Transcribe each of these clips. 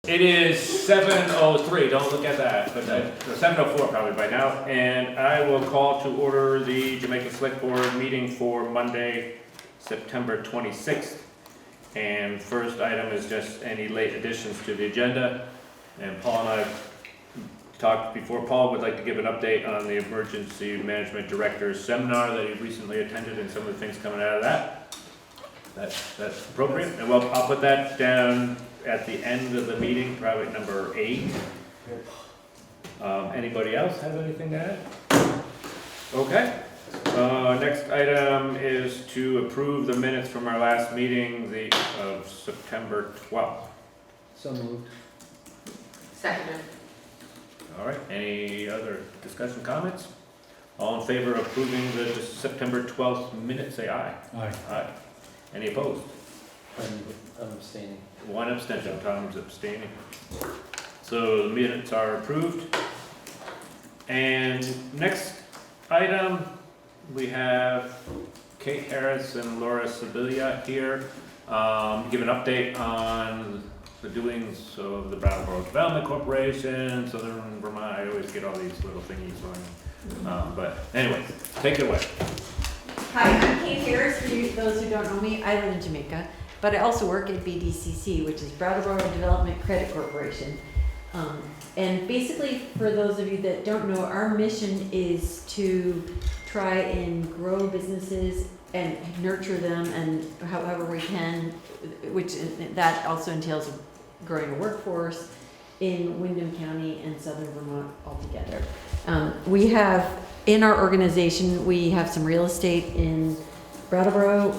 It is 7:03, don't look at that, but 7:04 probably by now. And I will call to order the Jamaica Selectboard Meeting for Monday, September 26th. And first item is just any late additions to the agenda. And Paul and I talked before. Paul would like to give an update on the Emergency Management Director's seminar that he recently attended and some of the things coming out of that. That's appropriate. And well, I'll put that down at the end of the meeting, probably number 8. Anybody else have anything to add? Okay. Next item is to approve the minutes from our last meeting, of September 12th. So moved. Second. All right, any other discussion, comments? All in favor of approving the September 12th minutes, say aye. Aye. Aye. Any opposed? I'm abstaining. One abstention, Tom's abstaining. So the minutes are approved. And next item, we have Kate Harris and Laura Sibilia here. Give an update on the doings of the Brattleboro Development Corporation, Southern Vermont. I always get all these little thingies on. But anyway, take it away. Hi, I'm Kate Harris. For you, those who don't know me, I live in Jamaica, but I also work at Bdcc, which is Brattleboro Development Credit Corporation. And basically, for those of you that don't know, our mission is to try and grow businesses and nurture them, and however we can, which that also entails growing a workforce in Windham County and Southern Vermont altogether. We have, in our organization, we have some real estate in Brattleboro,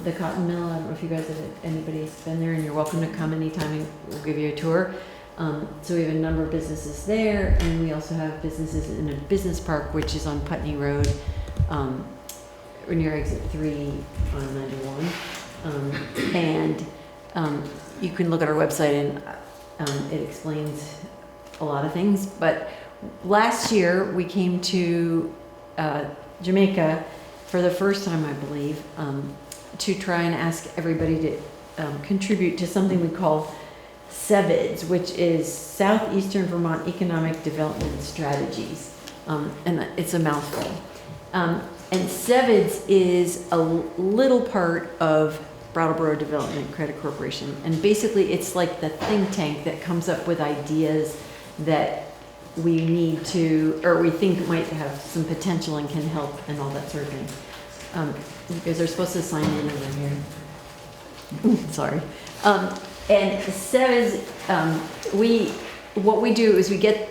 the cotton mill. I don't know if you guys have, anybody's been there, and you're welcome to come anytime and we'll give you a tour. So we have a number of businesses there, and we also have businesses in a business park, which is on Putney Road, near exit 3 on 91. You can look at our website, and it explains a lot of things. But last year we came to Jamaica for the first time, I believe, to try and ask everybody to contribute to something we call SeVEDS, which is Southeastern Vermont Economic Development Strategies, and it's a mouthful. And SeVEDS is a little part of Brattleboro Development Credit Corporation, and basically it's like the think tank that comes up with ideas that we need to, or we think might have some potential and can help and all that sort of thing. You guys are supposed to sign in over here. Sorry. And SeVEDS, what we do is we get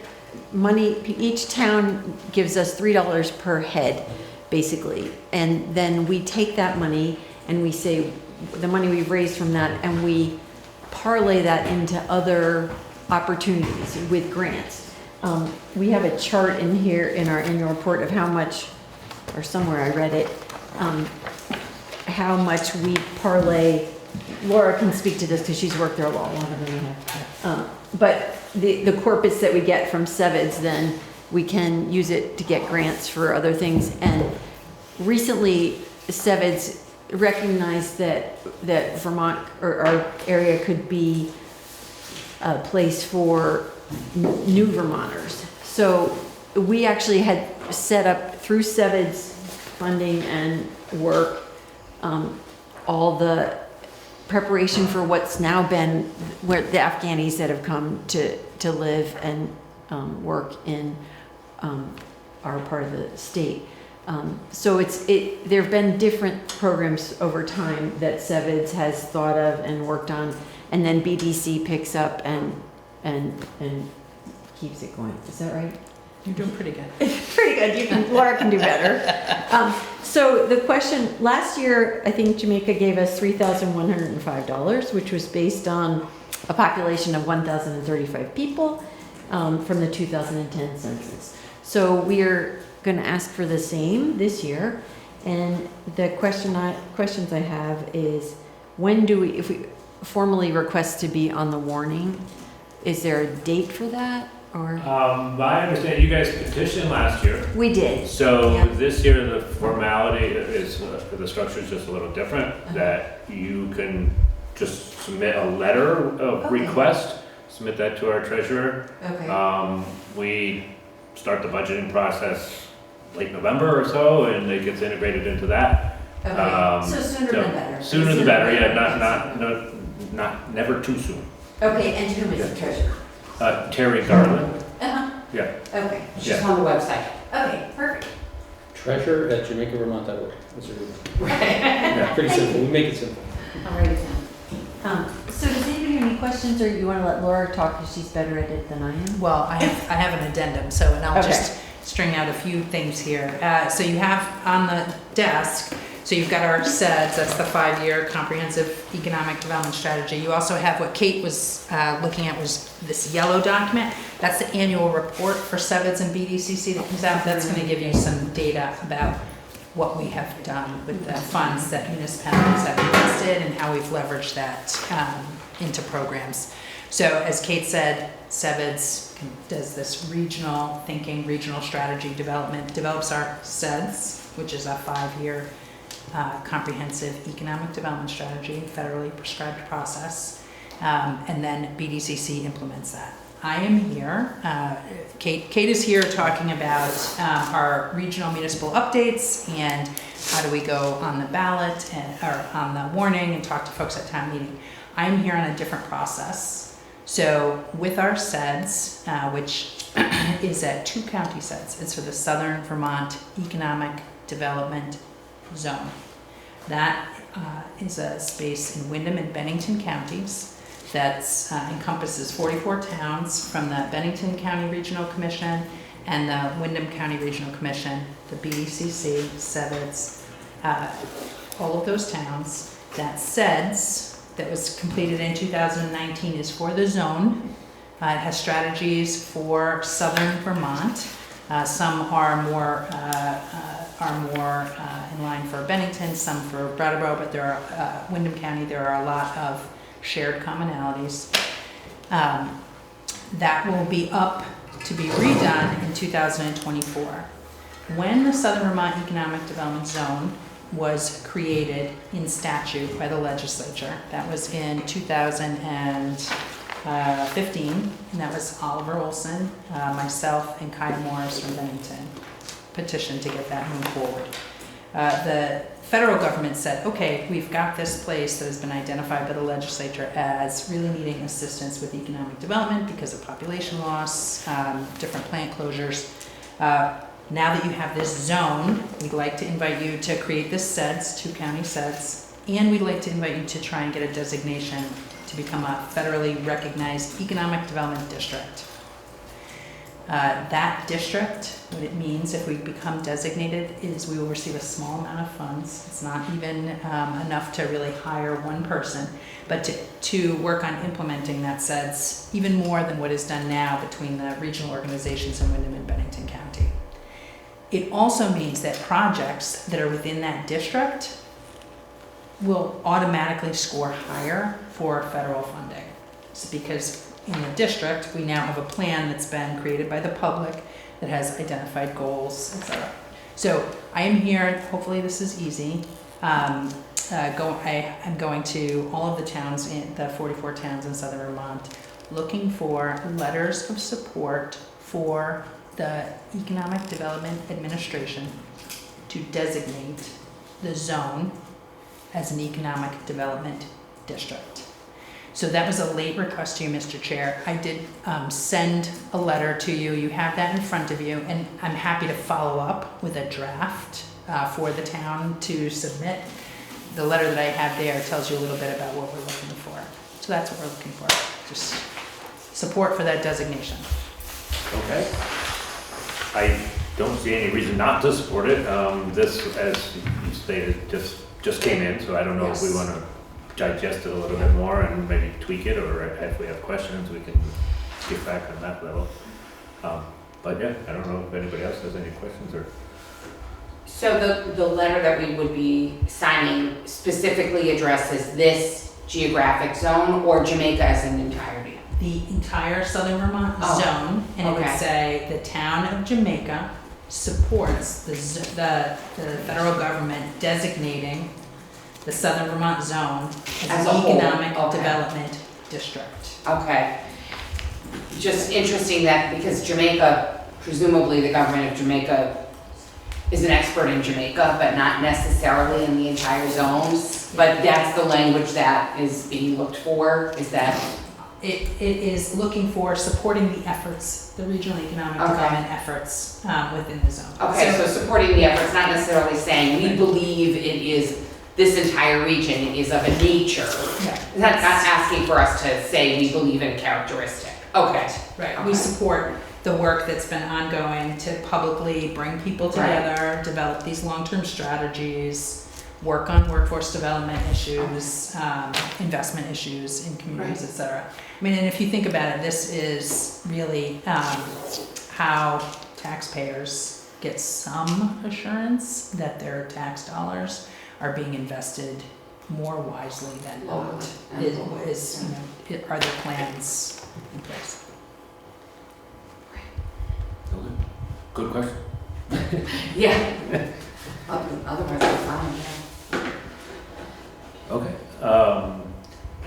money, each town gives us $3 per head, basically. And then we take that money and we say, the money we've raised from that, and we parlay that into other opportunities with grants. We have a chart in here in our annual report of how much, or somewhere I read it, how much we parlay. Laura can speak to this because she's worked there a lot longer than I have. But the corpus that we get from SeVEDS, then we can use it to get grants for other things. And recently, SeVEDS recognized that Vermont, or our area, could be a place for new Vermonters. So we actually had set up through SeVEDS funding and work all the preparation for what's now been where the Afghanis that have come to live and work in our part of the state. So there have been different programs over time that SeVEDS has thought of and worked on, and then Bdcc picks up and keeps it going. Is that right? You're doing pretty good. Pretty good. Laura can do better. So the question, last year, I think Jamaica gave us $3,105, which was based on a population of 1,035 people from the 2010 census. So we're going to ask for the same this year. And the questions I have is, when do we, if we formally request to be on the warning, is there a date for that? Or I understand you guys petitioned last year. we did. So Yeah. this year, the formality is, the structure is just a little different, that you can just submit a letter of Okay. request submit that to our treasurer. Okay. We start the budgeting process late November or so, and it gets integrated into that. Okay, so sooner the better. Sooner the better, yeah, not, never too soon. Okay, and who is the treasurer? Terry Garland, Uh-huh, yeah, okay, It's just on the website. okay, perfect. Treasure@jamaicavermont.org. That's what we do. yeah. Pretty simple, we make it simple. I'll write it down. So does anybody have any questions, or you wanna let Laura talk, because she's better at it than I am? Well, I have an addendum, so, and I'll Okay. just string out a few things here. So you have on the desk, so you've got our SeVEDS, that's the 5-year comprehensive economic development strategy. You also have what Kate was looking at was this yellow document. That's the annual report for SeVEDS and Bdcc that comes out. That's gonna give you some data about what we have done with the funds that municipalities have invested and how we've leveraged that into programs. So as Kate said, SeVEDS does this regional thinking, regional strategy development, develops our SeVEDS, which is a 5-year comprehensive economic development strategy, federally prescribed process, and then Bdcc implements that. I am here, Kate is here talking about our regional municipal updates and how do we go on the ballot or on the warning and talk to folks at town meeting. I'm here on a different process. So with our SeVEDS, which is a 2-county SeVEDS, it's for the Southern Vermont Economic Development Zone. That is a space in Windham and Bennington counties that encompasses 44 towns from the Bennington County Regional Commission and the Windham County Regional Commission, the Bdcc, SeVEDS, all of those towns. That SeVEDS that was completed in 2019 is for the zone. It has strategies for southern Vermont. Some are more in line for Bennington, some for Brattleboro, but there are Windham County. There are a lot of shared commonalities. That will be up to be redone in 2024. When the Southern Vermont Economic Development Zone was created in statute by the legislature, that was in 2015, and that was Oliver Olson, myself, and Kyle Morris from Bennington petitioned to get that moved forward. The federal government said, okay, we've got this place that has been identified by the legislature as really needing assistance with economic development because of population loss, different plant closures. Now that you have this zone, we'd like to invite you to create this SeVEDS, 2-county SeVEDS, and we'd like to invite you to try and get a designation to become a federally recognized economic development district. That district, what it means if we become designated is we will receive a small amount of funds. It's not even enough to really hire one person, but to work on implementing that SeVEDS even more than what is done now between the regional organizations in Windham and Bennington County. It also means that projects that are within that district will automatically score higher for federal funding. It's because in the district, we now have a plan that's been created by the public that has identified goals, etc. So I am here, hopefully this is easy. I'm going to all of the towns, in the 44 towns in Southern Vermont, looking for letters of support for the Economic Development Administration to designate the zone as an economic development district. So that was a late request to you, Mr. Chair. I did send a letter to you. You have that in front of you, and I'm happy to follow up with a draft for the town to submit. The letter that I have there tells you a little bit about what we're looking for. So that's what we're looking for, just support for that designation. Okay. I don't see any reason not to support it. This, as you stated, just came in, so I don't know if we Yes. want to digest it a little bit more and maybe tweak it, or if we have questions, we can get back on that level. But yeah, I don't know if anybody else has any questions or. So the letter that we would be signing specifically addresses this geographic zone or Jamaica as an entirety? The entire Southern Vermont zone, and it would okay. say the town of Jamaica supports the federal government designating the Southern Vermont zone as As an a whole, economic okay. development district. Okay. just interesting that because Jamaica, presumably the government of Jamaica is an expert in Jamaica, but not necessarily in the entire zones. But that's the language that is being looked for, is that? It is looking for supporting the efforts, the regional economic Okay. development efforts within the zone. Okay, so supporting the efforts, not necessarily saying we believe it is, this entire region is of a nature. Yeah. That's not asking for us to say we believe in characteristic. Okay. Right, Okay. we support the work that's been ongoing to publicly bring people together, develop these long-term strategies, work on workforce development issues, investment issues in communities, Right. et cetera. I mean, and if you think about it, this is really how taxpayers get some assurance that their tax dollars are being invested more wisely than not. Is, you know, are there plans in place? Okay. Good question. Yeah. Otherwise, it's fine, yeah. Okay.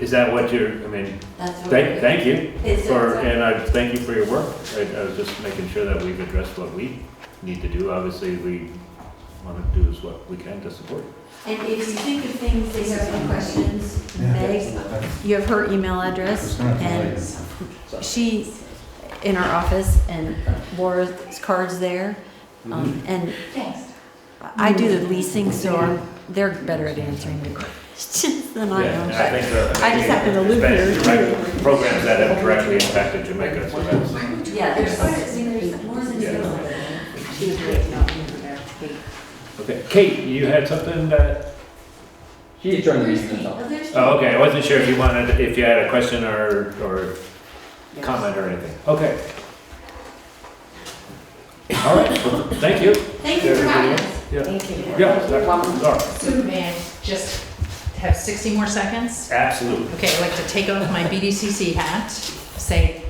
Is that what you're, I mean, That's what thank you It's- for, and I thank you for your work. I was just making sure that we've addressed what we need to do. Obviously, we want to do is what we can to support. And if you think of things that you have any questions, Meg, you have her email address, and she, in our office, and Laura's card's there. And I do the leasing, so they're better at answering the questions than I Yeah, am. and I think I just happen to live it's here, direct programs that have directly impacted Jamaica, so that's, Yeah, there's more than okay. Kate, you had something that, He adjourned the meeting, that's all. oh, okay, I wasn't sure if you wanted, if you had a question or comment or anything. Okay. All right, well, thank you. Thank you for having us. Yeah. Thank you. Yeah, You're welcome. sorry. So may I just have 60 more seconds? Absolutely. Okay, I'd like to take off my Bdcc hat, say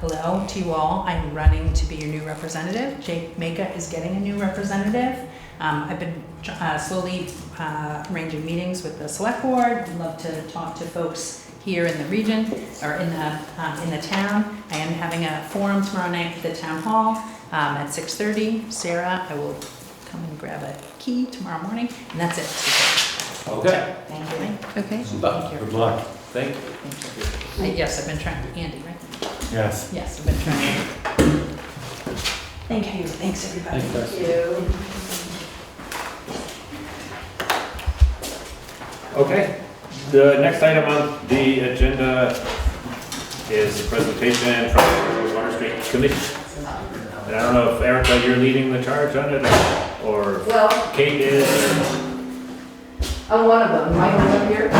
hello to you all. I'm running to be your new representative. Jamaica is getting a new representative. I've been slowly arranging meetings with the select board. I'd love to talk to folks here in the region or in the town. I am having a forum tomorrow night at the town hall at 6:30. Sarah, I will come and grab a key tomorrow morning, and that's it. Okay, Thank you. Okay. Good luck. thank you. Yes, I've been trying, Andy, right? Yes. Yes, I've been trying. Thank you. Thanks, everybody. Thanks, guys. Okay, the next item on the agenda is the presentation from the Water Street Committee. And I don't know if Erica, you're leading the charge on it, or Well, Kate is. I'm one of them. Am I going up here?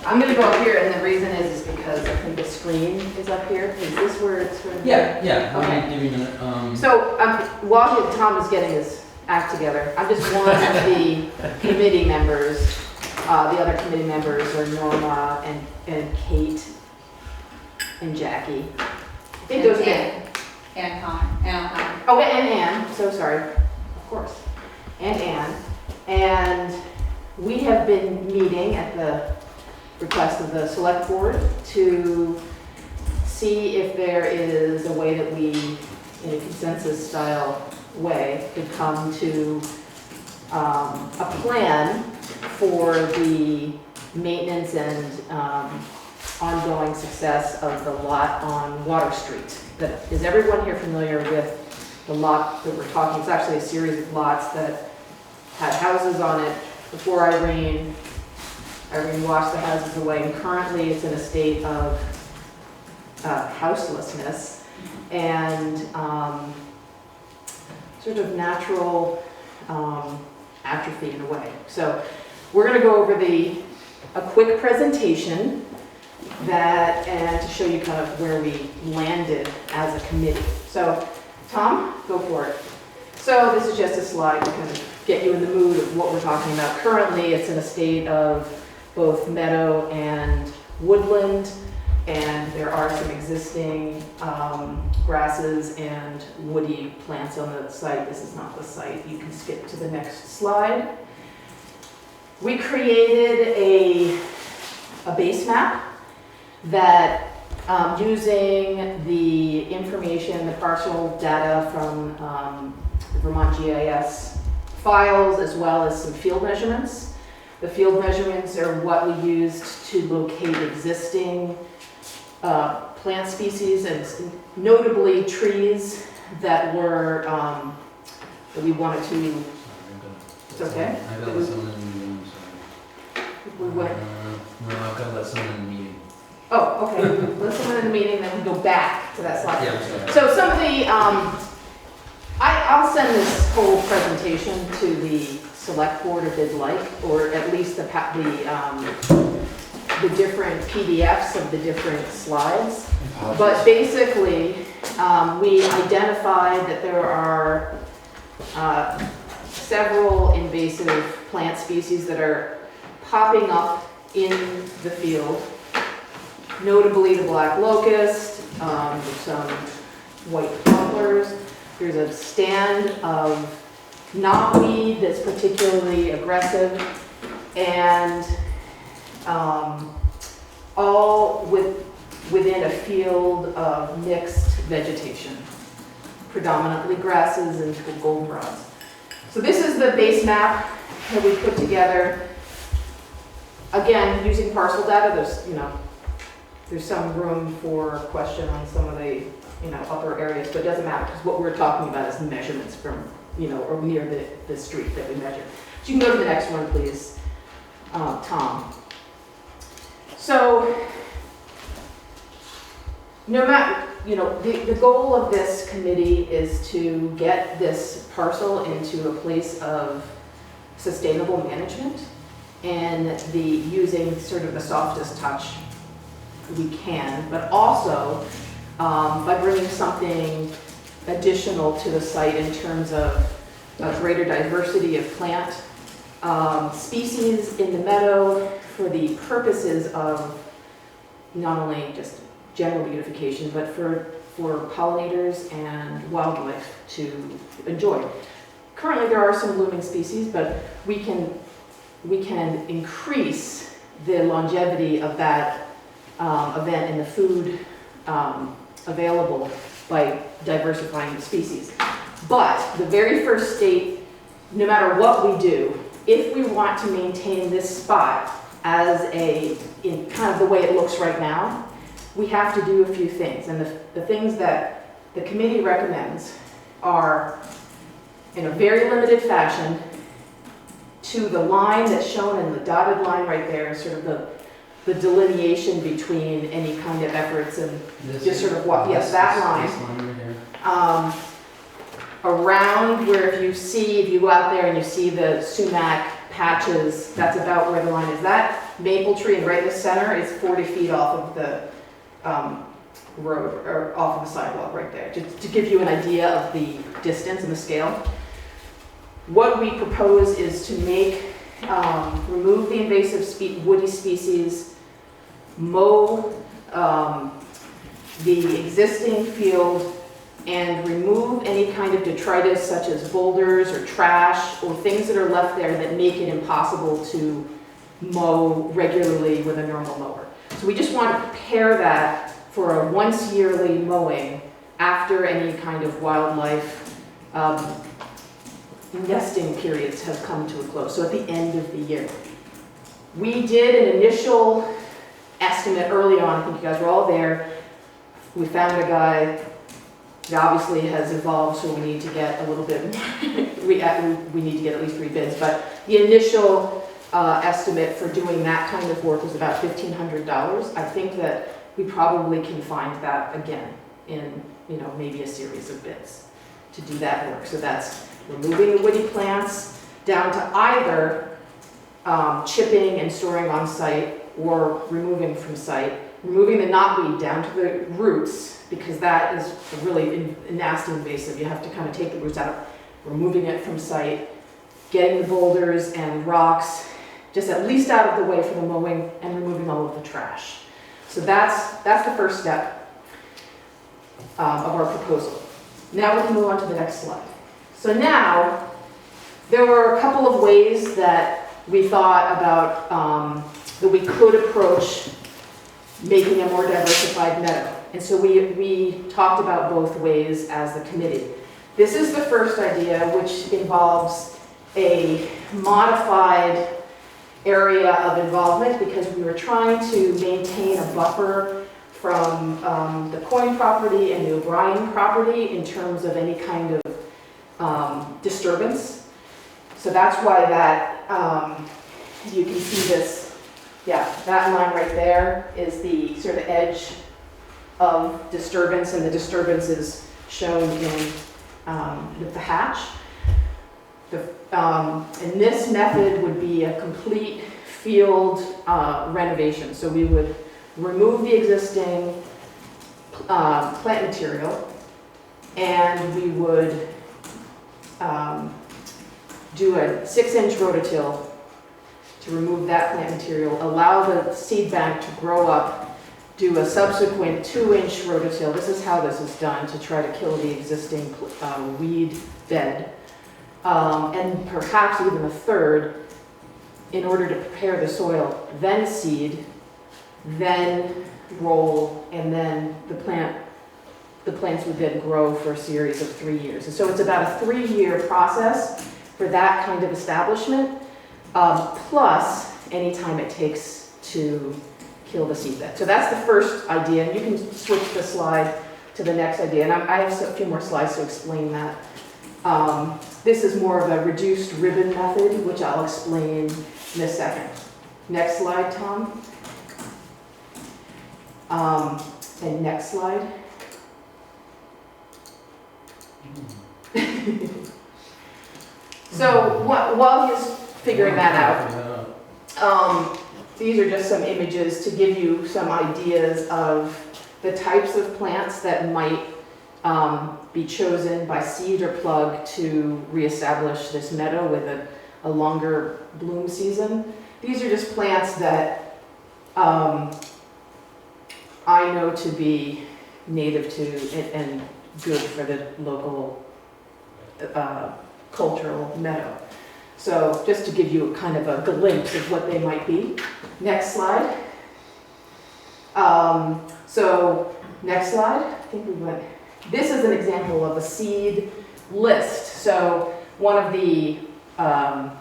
I'm gonna go up here, and the reason is because I think the screen is up here. Is this where it's going to be? Yeah, Okay. give me a minute. So, while Tom is getting his act together, I just want the committee members, the other committee members are Norma and Kate and Jackie. I think those are it. And Connor. Oh, and Ann, so sorry, of course, and Ann. And we have been meeting at the request of the select board to see if there is a way that we, in a consensus style way, could come to a plan for the maintenance and ongoing success of the lot on Water Street. Is everyone here familiar with the lot that we're talking? It's actually a series of lots that had houses on it before Irene. Irene washed the houses away, and currently it's in a state of houselessness and sort of natural atrophy in a way. So we're going to go over a quick presentation and to show you kind of where we landed as a committee. So Tom, go for it. So this is just a slide to kind of get you in the mood of what we're talking about. Currently, it's in a state of both meadow and woodland, and there are some existing grasses and woody plants on the site. This is not the site. You can skip to the next slide. We created a base map that using the information, the parcel data from the Vermont GIS files, as well as some field measurements. The field measurements are what we used to locate existing plant species, and notably trees that were, that we wanted to, it's okay? I gotta let someone in the meeting, sorry. We went, No, I've gotta let someone in the meeting. oh, okay, let's go in the meeting, then we go back to that slide. Yeah, I'm sorry. So some of the, I'll send this whole presentation to the select board if they'd like, or at least the different PDFs of the different slides. But basically, we identified that there are several invasive plant species that are popping up in the field, notably the black locust, some white poplars. There's a stand of knotweed that's particularly aggressive, and all within a field of mixed vegetation, predominantly grasses and goldenrods. So this is the base map that we put together. Again, using parcel data, there's some room for question on some of the upper areas, but it doesn't matter, because what we're talking about is measurements from or near the street that we measured. So you can go to the next one, please, Tom. So no matter, the goal of this committee is to get this parcel into a place of sustainable management, and using sort of the softest touch we can, but also by bringing something additional to the site in terms of a greater diversity of plant species in the meadow, for the purposes of not only just general beautification, but for pollinators and wildlife to enjoy. Currently there are some blooming species, but we can increase the longevity of that event and the food available by diversifying the species. But the very first state, no matter what we do, if we want to maintain this spot as in kind of the way it looks right now, we have to do a few things. And the things that the committee recommends are, in a very limited fashion, to the line that's shown in the dotted line right there, sort of the delineation between any kind of efforts, and just sort of what, yes, that line. This line right here. Around where if you go out there and you see the sumac patches, that's about where the line is. That maple tree right in the center is 40 feet off of the road, or off of the sidewalk right there, to give you an idea of the distance and the scale. What we propose is to remove the invasive woody species, mow the existing field, and remove any kind of detritus such as boulders or trash or things that are left there that make it impossible to mow regularly with a normal mower. So we just want to prepare that for a once yearly mowing after any kind of wildlife nesting periods have come to a close, so at the end of the year. We did an initial estimate early on. I think you guys were all there. We found a guy. It obviously has evolved, so we need to get a little bit, we need to get at least 3 bids, but the initial estimate for doing that kind of work was about $1,500. I think that we probably can find that again in, maybe a series of bids to do that work. So that's removing the woody plants down to either chipping and storing on site, or removing from site, removing the knotweed down to the roots, because that is really nasty invasive. You have to kind of take the roots out, removing it from site, getting the boulders and rocks just at least out of the way for the mowing, and removing all of the trash. So that's the first step of our proposal. Now we can move on to the next slide. So now, there were a couple of ways that we thought about that we could approach making a more diversified meadow. And so we talked about both ways as the committee. This is the first idea, which involves a modified area of involvement because we were trying to maintain a buffer from the Coyne property and the O'Brien property in terms of any kind of disturbance. So that's why that, you can see this, yeah, that line right there is the sort of edge of disturbance, and the disturbance is shown in with the hatch. And this method would be a complete field renovation. So we would remove the existing plant material, and we would do a 6-inch rototill to remove that plant material, allow the seed bank to grow up, do a subsequent 2-inch rototill. This is how this is done to try to kill the existing weed bed. And perhaps even a third in order to prepare the soil, then seed, then roll, and then the plants would then grow for a series of 3 years. And so it's about a 3-year process for that kind of establishment, plus any time it takes to kill the seed bed. So that's the first idea, and you can switch the slide to the next idea. And I have a few more slides to explain that. This is more of a reduced ribbon method, which I'll explain in a second. Next slide, Tom. And next slide. So while he's figuring that out, these are just some images to give you some ideas of the types of plants that might be chosen by seed or plug to reestablish this meadow with a longer bloom season. These are just plants that I know to be native to and good for the local cultural meadow. So just to give you a kind of a glimpse of what they might be. Next slide. So next slide. I think we went. This is an example of a seed list. So one of the parts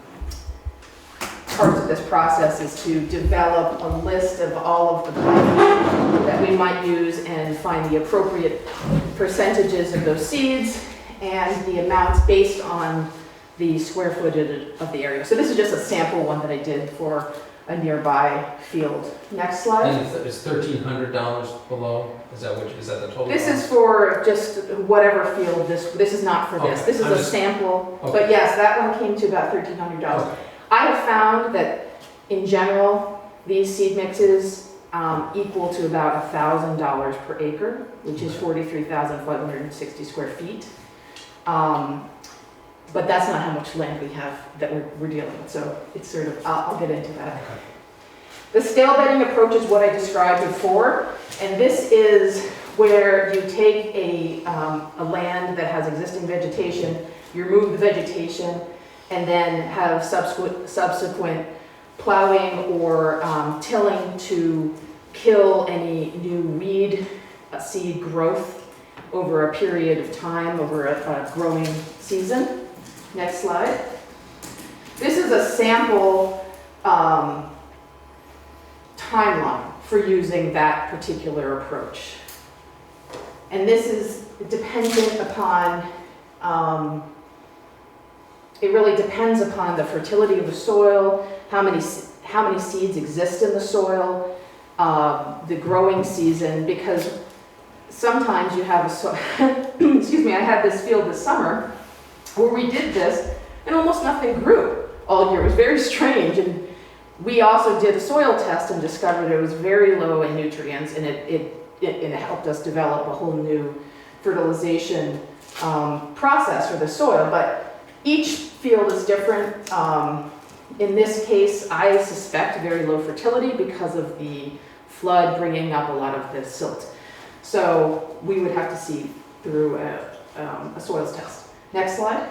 of this process is to develop a list of all of the plants that we might use and find the appropriate percentages of those seeds and the amounts based on the square footage of the area. So this is just a sample one that I did for a nearby field. Next slide. And it's $1,300 below? Is that the total? This is for just whatever field, this is not for this. Okay. This is a sample, Okay. but yes, that one came to about $1,300. Okay. I have found that in general, these seed mixes equal to about $1,000 per acre, which is 43,560 square feet. But that's not how much land we have that we're dealing with, so it's sort of, I'll get into that. Okay. The scale bedding approach is what I described before, and this is where you take a land that has existing vegetation, you remove the vegetation, and then have subsequent plowing or tilling to kill any new weed seed growth over a period of time, over a growing season. Next slide. This is a sample timeline for using that particular approach. And this is dependent upon, it really depends upon the fertility of the soil, how many seeds exist in the soil, the growing season, because sometimes you have excuse me, I had this field this summer where we did this and almost nothing grew all year. It was very strange, and we also did a soil test and discovered it was very low in nutrients, and it helped us develop a whole new fertilization process for the soil. But each field is different. In this case, I suspect very low fertility because of the flood bringing up a lot of the silt. So we would have to see through a soils test. Next slide.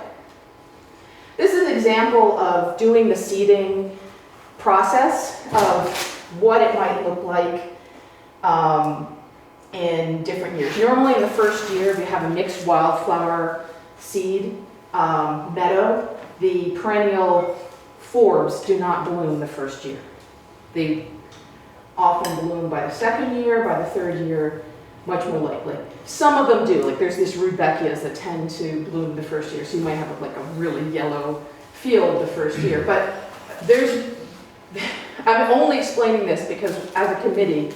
This is an example of doing the seeding process of what it might look like in different years. Normally in the first year, if you have a mixed wildflower seed meadow, the perennial forbs do not bloom the first year. They often bloom by the second year, by the third year, much more likely. Some of them do, like there's these rudbeckias that tend to bloom the first year, so you might have like a really yellow field the first year. But I'm only explaining this because as a committee,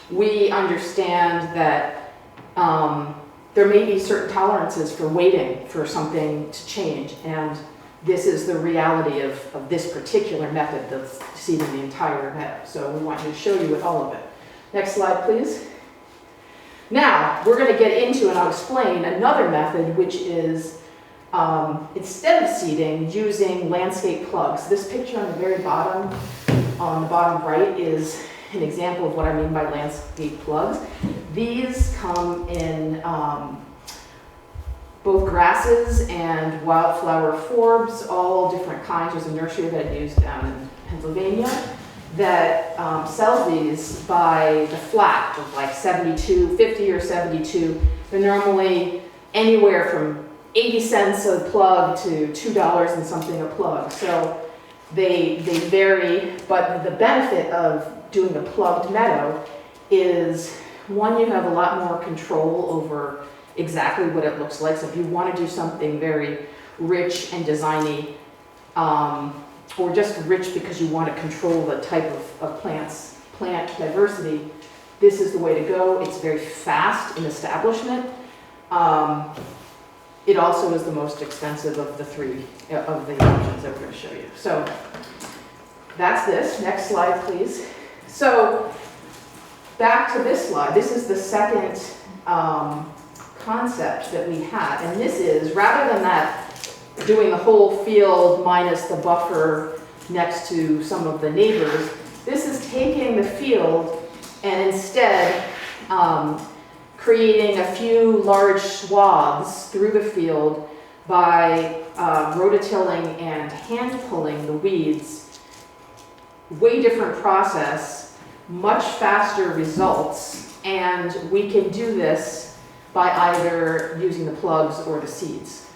we understand that there may be certain tolerances for waiting for something to change, and this is the reality of this particular method of seeding the entire meadow. So we want to show you with all of it. Next slide, please. Now, we're going to get into, and I'll explain, another method, which is instead of seeding, using landscape plugs. This picture on the very bottom, on the bottom right, is an example of what I mean by landscape plugs. These come in both grasses and wildflower forbs, all different kinds. There's a nursery that I use down in Pennsylvania that sells these by the flat of like 50 or 72. They're normally anywhere from 80 cents a plug to $2 and something a plug. So they vary, but the benefit of doing the plugged meadow is, one, you have a lot more control over exactly what it looks like. So if you want to do something very rich and designy, or just rich because you want to control the type of plant diversity, this is the way to go. It's very fast in establishment. It also is the most expensive of the three of the options that we're going to show you. So that's this. Next slide, please. So back to this slide. This is the second concept that we had, and this is, rather than that, doing the whole field minus the buffer next to some of the neighbors, this is taking the field and instead creating a few large swaths through the field by rototilling and hand pulling the weeds. Way different process, much faster results, and we can do this by either using the plugs or the seeds.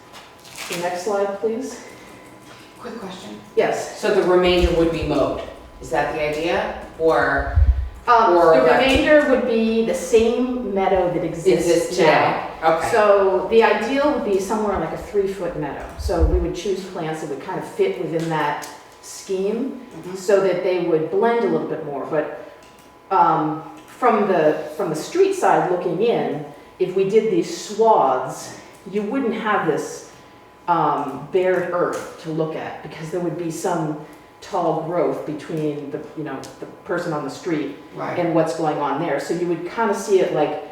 The next slide, please. Quick question. Yes. So the remainder would be mowed, is that the idea? Or The remainder would be the same meadow that exists now. Okay. So the ideal would be somewhere like a 3-foot meadow. So we would choose plants that would kind of fit within that scheme so that they would blend a little bit more. But from the street side looking in, if we did these swaths, you wouldn't have this bare earth to look at, because there would be some tall growth between the person on the street Right. and what's going on there. So you would kind of see it like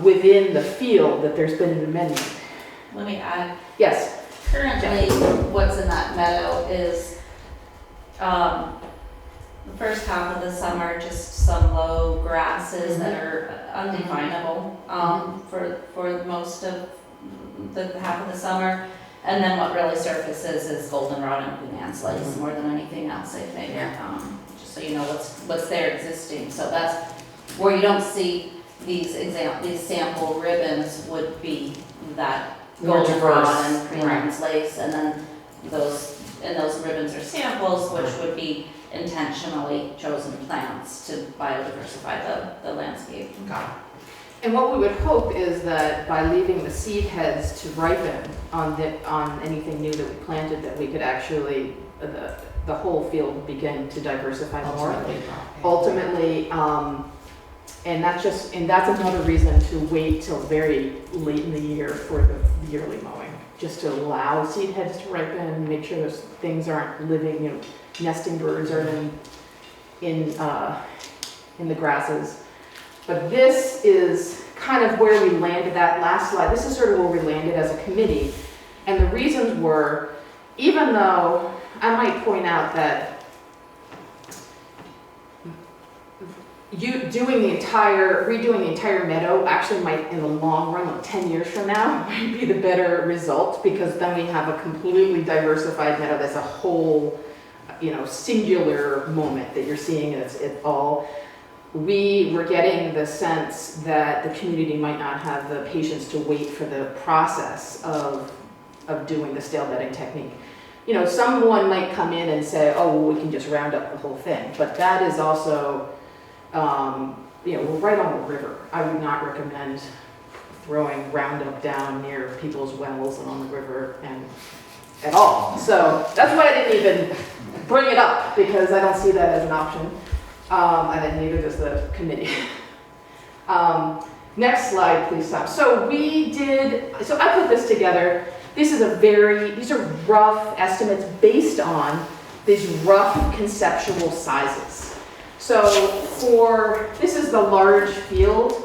within the field that there's been an amendment. Let me add, Yes. currently, what's in that meadow is, the first half of the summer, just some low grasses that are undefinable, for most of the half of the summer. And then what really surfaces is goldenrod and Queen Anne's lace more than anything else, I think. Just so you know what's there existing. So that's where you don't see these sample ribbons would be that More goldenrod diverse, and Queen right. Anne's lace, and then those ribbons are samples, which would be intentionally chosen plants to biodiversify the landscape. Got it. And what we would hope is that by leaving the seed heads to ripen on anything new that we planted, that we could actually, the whole field begin to diversify more. Ultimately, and that's another reason to wait till very late in the year for the yearly mowing, just to allow seed heads to ripen, make sure those things aren't living, nesting birds are in the grasses. But this is kind of where we landed that last slide. This is sort of where we landed as a committee. And the reasons were, even though I might point out that redoing the entire meadow actually might, in the long run, like 10 years from now, might be the better result, because then we have a completely diversified meadow that's a whole, singular moment that you're seeing it all. we were getting the sense that the community might not have the patience to wait for the process of doing the stale bedding technique. You know, someone might come in and say, oh, well, we can just round up the whole thing, but that is also, you know, we're right on the river. I would not recommend throwing Roundup down near people's wells and on the river and at all. So that's why I didn't even bring it up, because I don't see that as an option. And then neither does the committee. Next slide, please, Tom. So I put this together. These are rough estimates based on these rough conceptual sizes. So this is the large field.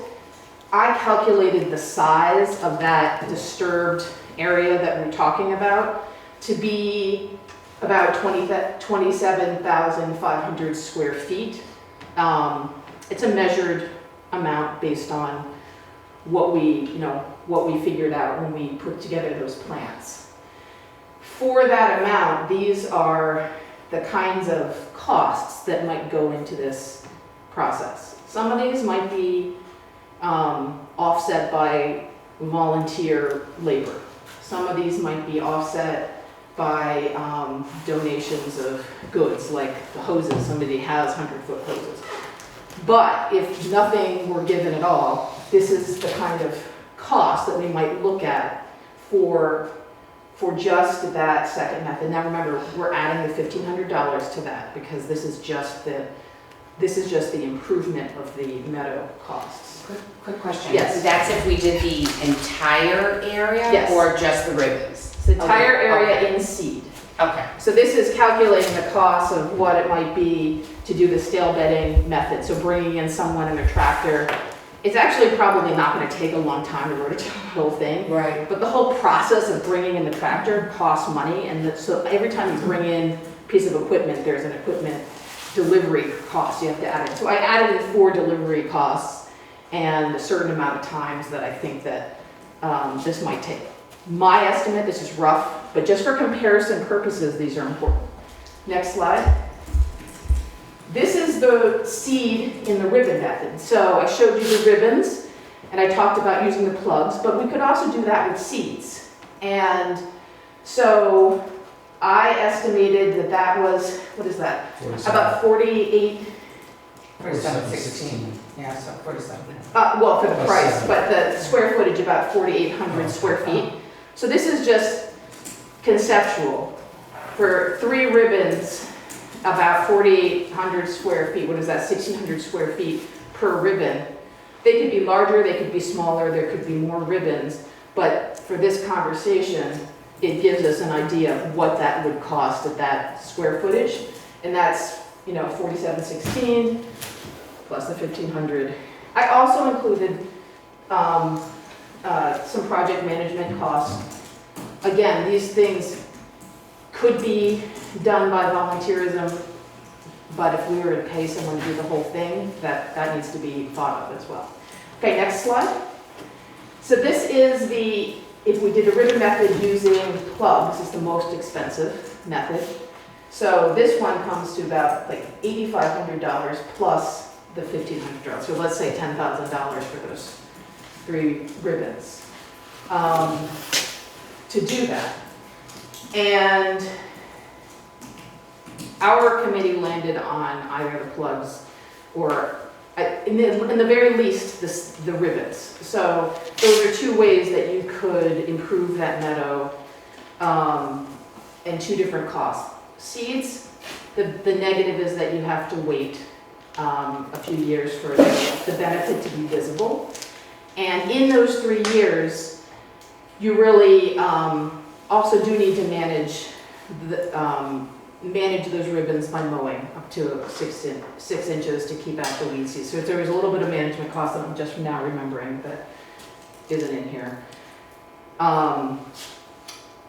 I calculated the size of that disturbed area that we're talking about to be about 27,500 square feet. It's a measured amount based on what we figured out when we put together those plans. For that amount, these are the kinds of costs that might go into this process. Some of these might be offset by volunteer labor. Some of these might be offset by donations of goods, like the hoses. Somebody has 100-foot hoses. But if nothing were given at all, this is the kind of cost that we might look at for just that second method. Now remember, we're adding the $1,500 to that because this is just the improvement of the meadow costs. Quick question. Yes. That's if we did the entire area? Yes. Or just the ribbons? The entire area Okay. in seed. Okay. So this is calculating the cost of what it might be to do the stale bedding method. So bringing in someone in a tractor. It's actually probably not going to take a long time to rototill the whole thing. Right. But the whole process of bringing in the tractor costs money. And so every time you bring in a piece of equipment, there's an equipment delivery cost you have to add in. So I added in 4 delivery costs and a certain amount of times that I think that this might take. My estimate, this is rough, but just for comparison purposes, these are important. Next slide. This is the seed in the ribbon method. So I showed you the ribbons and I talked about using the plugs, but we could also do that with seeds. And so I estimated that was, what is that? 47. About 48, 4716. Yeah, so 47. well, for the Plus price, 7. but the square footage about 4,800 square feet. So this is just conceptual. For 3 ribbons, about 4,800 square feet. What is that? 1,600 square feet per ribbon. They could be larger, they could be smaller, there could be more ribbons. But for this conversation, it gives us an idea of what that would cost at that square footage. And that's, 4716 plus the 1,500. I also included some project management costs. Again, these things could be done by volunteerism, but if we were to pay someone to do the whole thing, that needs to be thought of as well. Okay, next slide. So this is if we did the ribbon method using plugs, it's the most expensive method. So this one comes to about like $8,500 plus the $1,500. So let's say $10,000 for those 3 ribbons to do that. And our committee landed on either the plugs or, in the very least, the ribbons. So those are 2 ways that you could improve that meadow, and 2 different costs. Seeds, the negative is that you have to wait a few years for the benefit to be visible. And in those 3 years, you really also do need to manage those ribbons by mowing up to 6 inches to keep out the weed seed. So there is a little bit of management cost that I'm just now remembering that isn't in here.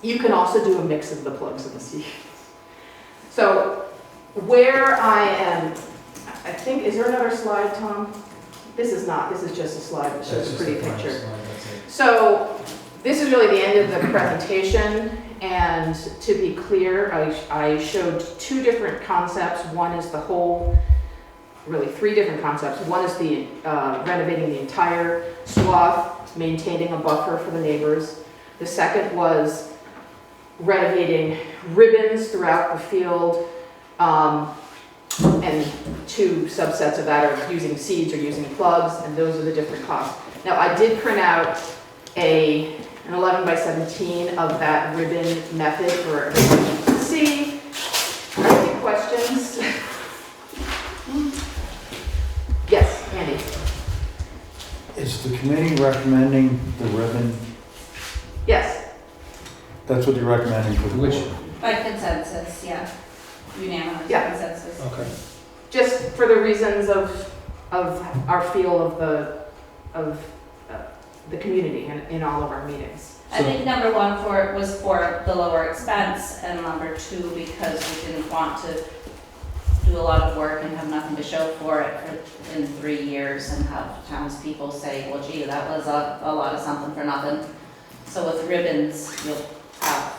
You can also do a mix of the plugs and the seeds. So where I am, I think, is there another slide, Tom? This is just a slide that shows a pretty picture. So this is really the end of the presentation, and to be clear, I showed 2 different concepts. One is the whole really 3 different concepts. One is the renovating the entire swath, maintaining a buffer for the neighbors. The second was renovating ribbons throughout the field, and 2 subsets of that are using seeds or using plugs, and those are the different costs. Now, I did print out an 11 by 17 of that ribbon method for everyone to see. Are there any questions? Yes, Andy? Is the committee recommending the ribbon? Yes. That's what you're recommending for the Which- board? By consensus, yeah, unanimous Yeah. consensus. Okay. Just for the reasons of our feel of the community in all of our meetings. I think number 1 was for the lower expense, and number 2, because we didn't want to do a lot of work and have nothing to show for it in 3 years and have townspeople say, well, gee, that was a lot of something for nothing. So with ribbons, you'll have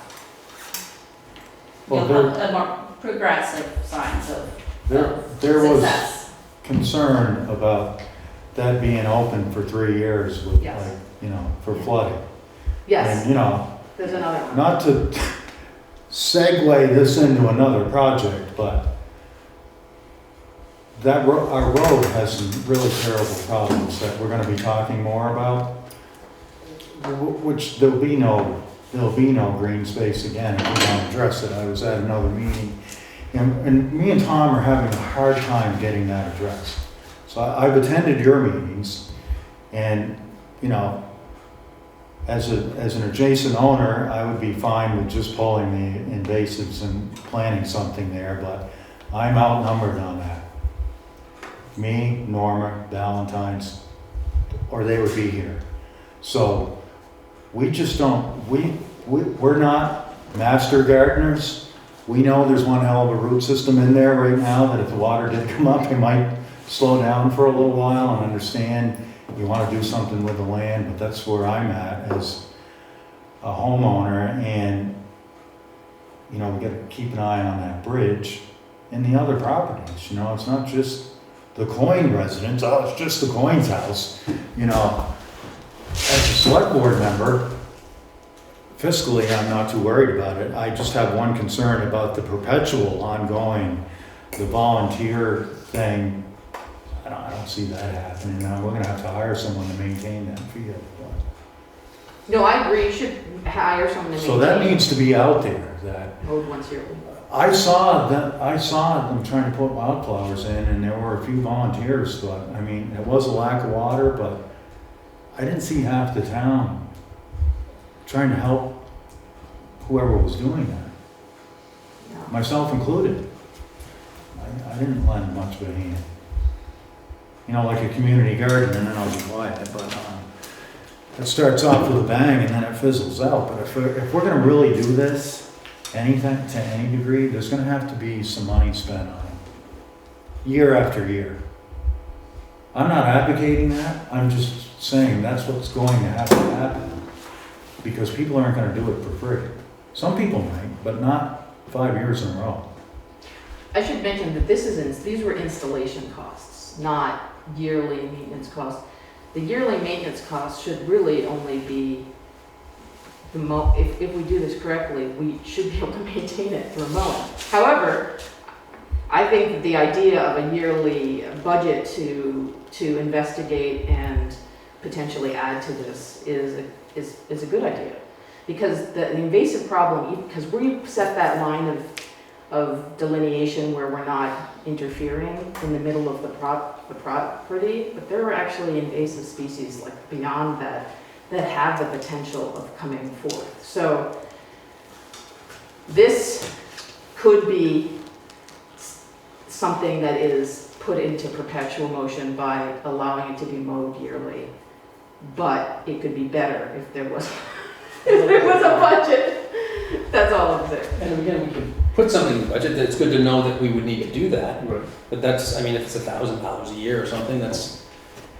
a more progressive signs of There was success. concern about that being open for 3 years with Yes. like, for flooding. Yes, And, there's another one. not to segue this into another project, but our road has some really terrible problems that we're gonna be talking more about, which there'll be no green space again if we don't address it. I was at another meeting, and me and Tom are having a hard time getting that addressed. So I've attended your meetings, and, as an adjacent owner, I would be fine with just pulling the invasives and planting something there, but I'm outnumbered on that. Me, Norma, Valentine's, or they would be here. So we just we're not master gardeners. We know there's one hell of a root system in there right now that if the water did come up, it might slow down for a little while, and understand you want to do something with the land, but that's where I'm at as a homeowner, and we got to keep an eye on that bridge and the other properties. It's not just the Coyne residence. Oh, it's just the Coyne's house. As a select board member, fiscally, I'm not too worried about it. I just have one concern about the perpetual ongoing, the volunteer thing. I don't see that happening. We're gonna have to hire someone to maintain that field. No, I agree, you should hire someone to So that maintain needs to be out there, that mowed once yearly. I saw them trying to put wildflowers in, and there were a few volunteers, but, it was a lack of water, but I didn't see half the town trying to help whoever was doing that, No. myself included. I didn't lend much of a hand. Like a community garden, and then I'll be quiet, but it starts off with a bang and then it fizzles out. But if we're gonna really do this, anything to any degree, there's gonna have to be some money spent on it, year after year. I'm not advocating that, I'm just saying that's what's going to have to happen, because people aren't gonna do it for free. Some people might, but not 5 years in a row. I should mention that these were installation costs, not yearly maintenance costs. The yearly maintenance costs should really only be if we do this correctly, we should be able to maintain it through mowing. However, I think that the idea of a yearly budget to investigate and potentially add to this is a good idea. Because the invasive problem, because we set that line of delineation where we're not interfering in the middle of the property, but there are actually invasive species like beyond that have the potential of coming forth. So this could be something that is put into perpetual motion by allowing it to be mowed yearly. But it could be better if there was a budget. That's all I'm saying. And again, we can put something in the budget, that it's good to know that we would need to do that. Right. But that's, if it's $1,000 a year or something, that's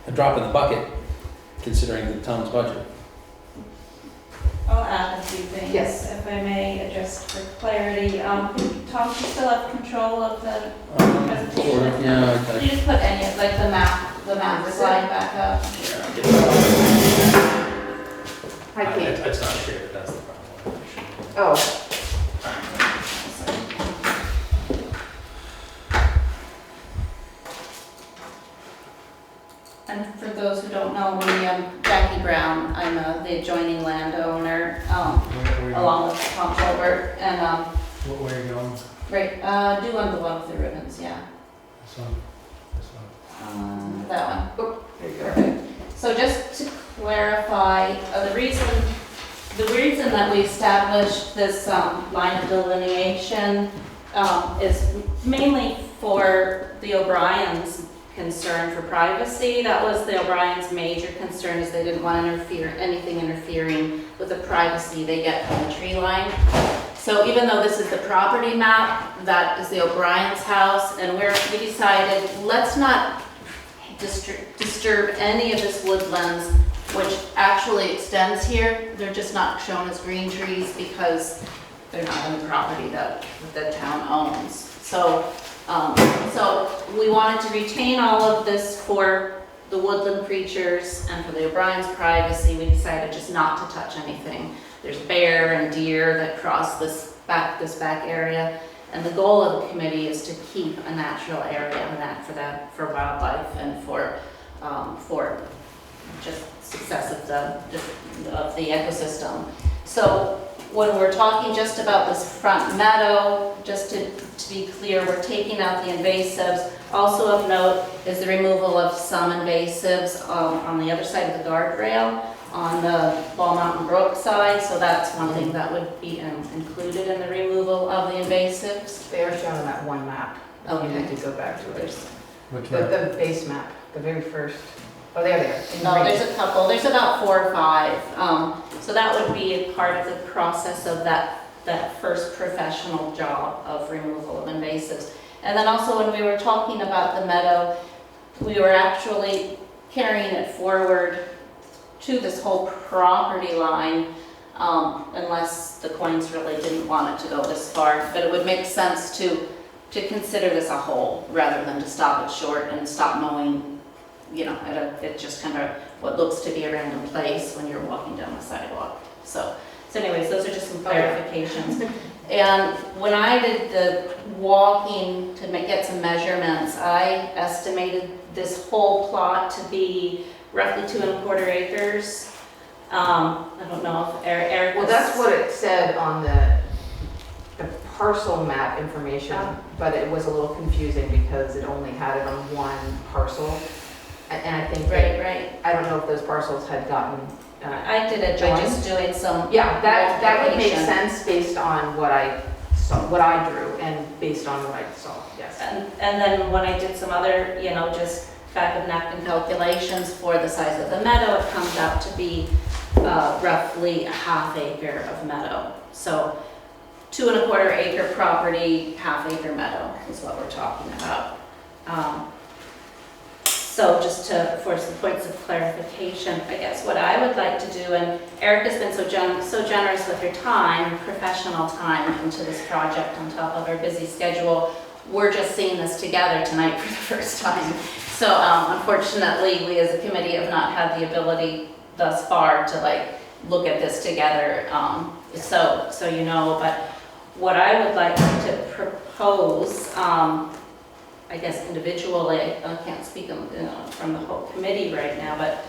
a drop in the bucket, considering the town's budget. I'll add few things. Yes. If I may, just for clarity, Tom, you still have control of the presentation? Yeah, Could you just put any, like the map slide back up? Hi, Kate. It's not shared, that's the problem. Oh, And for those who don't know me, I'm Jackie Brown. I'm the adjoining landowner, along with Tom Gilbert, and, Where are you going? right, do one the one with the ribbons, yeah. This one? This one? That one. there you go. Perfect. So just to clarify, the reason that we established this line of delineation is mainly for the O'Brien's concern for privacy. That was the O'Brien's major concern, is they didn't want anything interfering with the privacy they get from the tree line. So even though this is the property map, that is the O'Brien's house, and we decided, let's not disturb any of this woodlands, which actually extends here. They're just not shown as green trees because they're not on the property that the town owns. So we wanted to retain all of this for the woodland creatures and for the O'Brien's privacy. We decided just not to touch anything. There's bear and deer that cross this back area. And the goal of the committee is to keep a natural area for wildlife and for just success of the ecosystem. So when we're talking just about this front meadow, just to be clear, we're taking out the invasives. Also of note is the removal of some invasives on the other side of the guardrail on the Ball Mountain Brook side, so that's one thing that would be included in the removal of the invasives. They are shown on that one map. You Okay. need to go back to it. Which The base map, the very first, oh, there they are. in No, green. there's a couple, there's about 4 or 5. So that would be a part of the process of that first professional job of removal of invasives. And then also when we were talking about the meadow, we were actually carrying it forward to this whole property line, unless the Coins really didn't want it to go this far. But it would make sense to consider this a whole, rather than to stop it short and stop mowing, at just kind of what looks to be a random place when you're walking down the sidewalk. So anyways, those are just some clarifications. And when I did the walking to get some measurements, I estimated this whole plot to be roughly 2¼ acres. I don't know if Eric Well, was- that's what it said on the parcel map information, but it was a little confusing because it only had it on one parcel. And I think that, Right. I don't know if those parcels had gotten, I did it by joined? just doing some. yeah, that would make multiplication. sense based on what I saw, what I drew, and based on what I saw, yes. And then when I did some other, just back of napkin calculations for the size of the meadow, it comes out to be roughly a ½ acre of meadow. So 2¼ acre property, ½ acre meadow is what we're talking about. So just for some points of clarification, I guess what I would like to do, and Eric has been so generous with her time, professional time into this project on top of our busy schedule. We're just seeing this together tonight for the first time. So unfortunately, we as a committee have not had the ability thus far to look at this together. So but what I would like to propose, I guess individually, I can't speak from the whole committee right now, but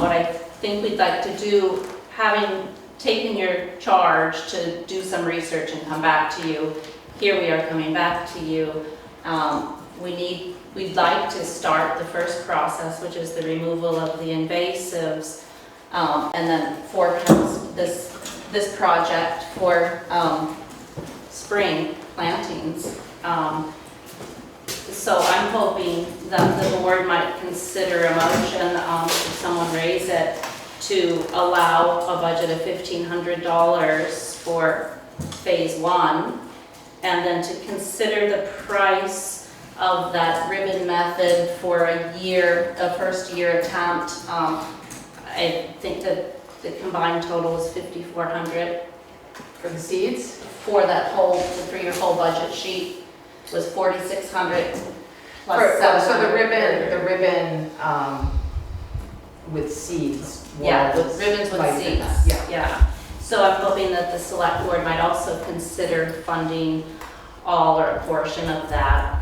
what I think we'd like to do, having taken your charge to do some research and come back to you, here we are coming back to you. We'd like to start the first process, which is the removal of the invasives, and then forecast this project for spring plantings. So I'm hoping that the board might consider a motion, if someone raise it, to allow a budget of $1,500 for phase 1, and then to consider the price of that ribbon method for a first year attempt. I think that the combined total was 5,400 For the seeds? for that whole, for your whole budget sheet was 4,600 plus So the 700. ribbon, with seeds. Yeah, was with ribbons with quite a bit seeds, less. Yeah. yeah. So I'm hoping that the select board might also consider funding all or a portion of that.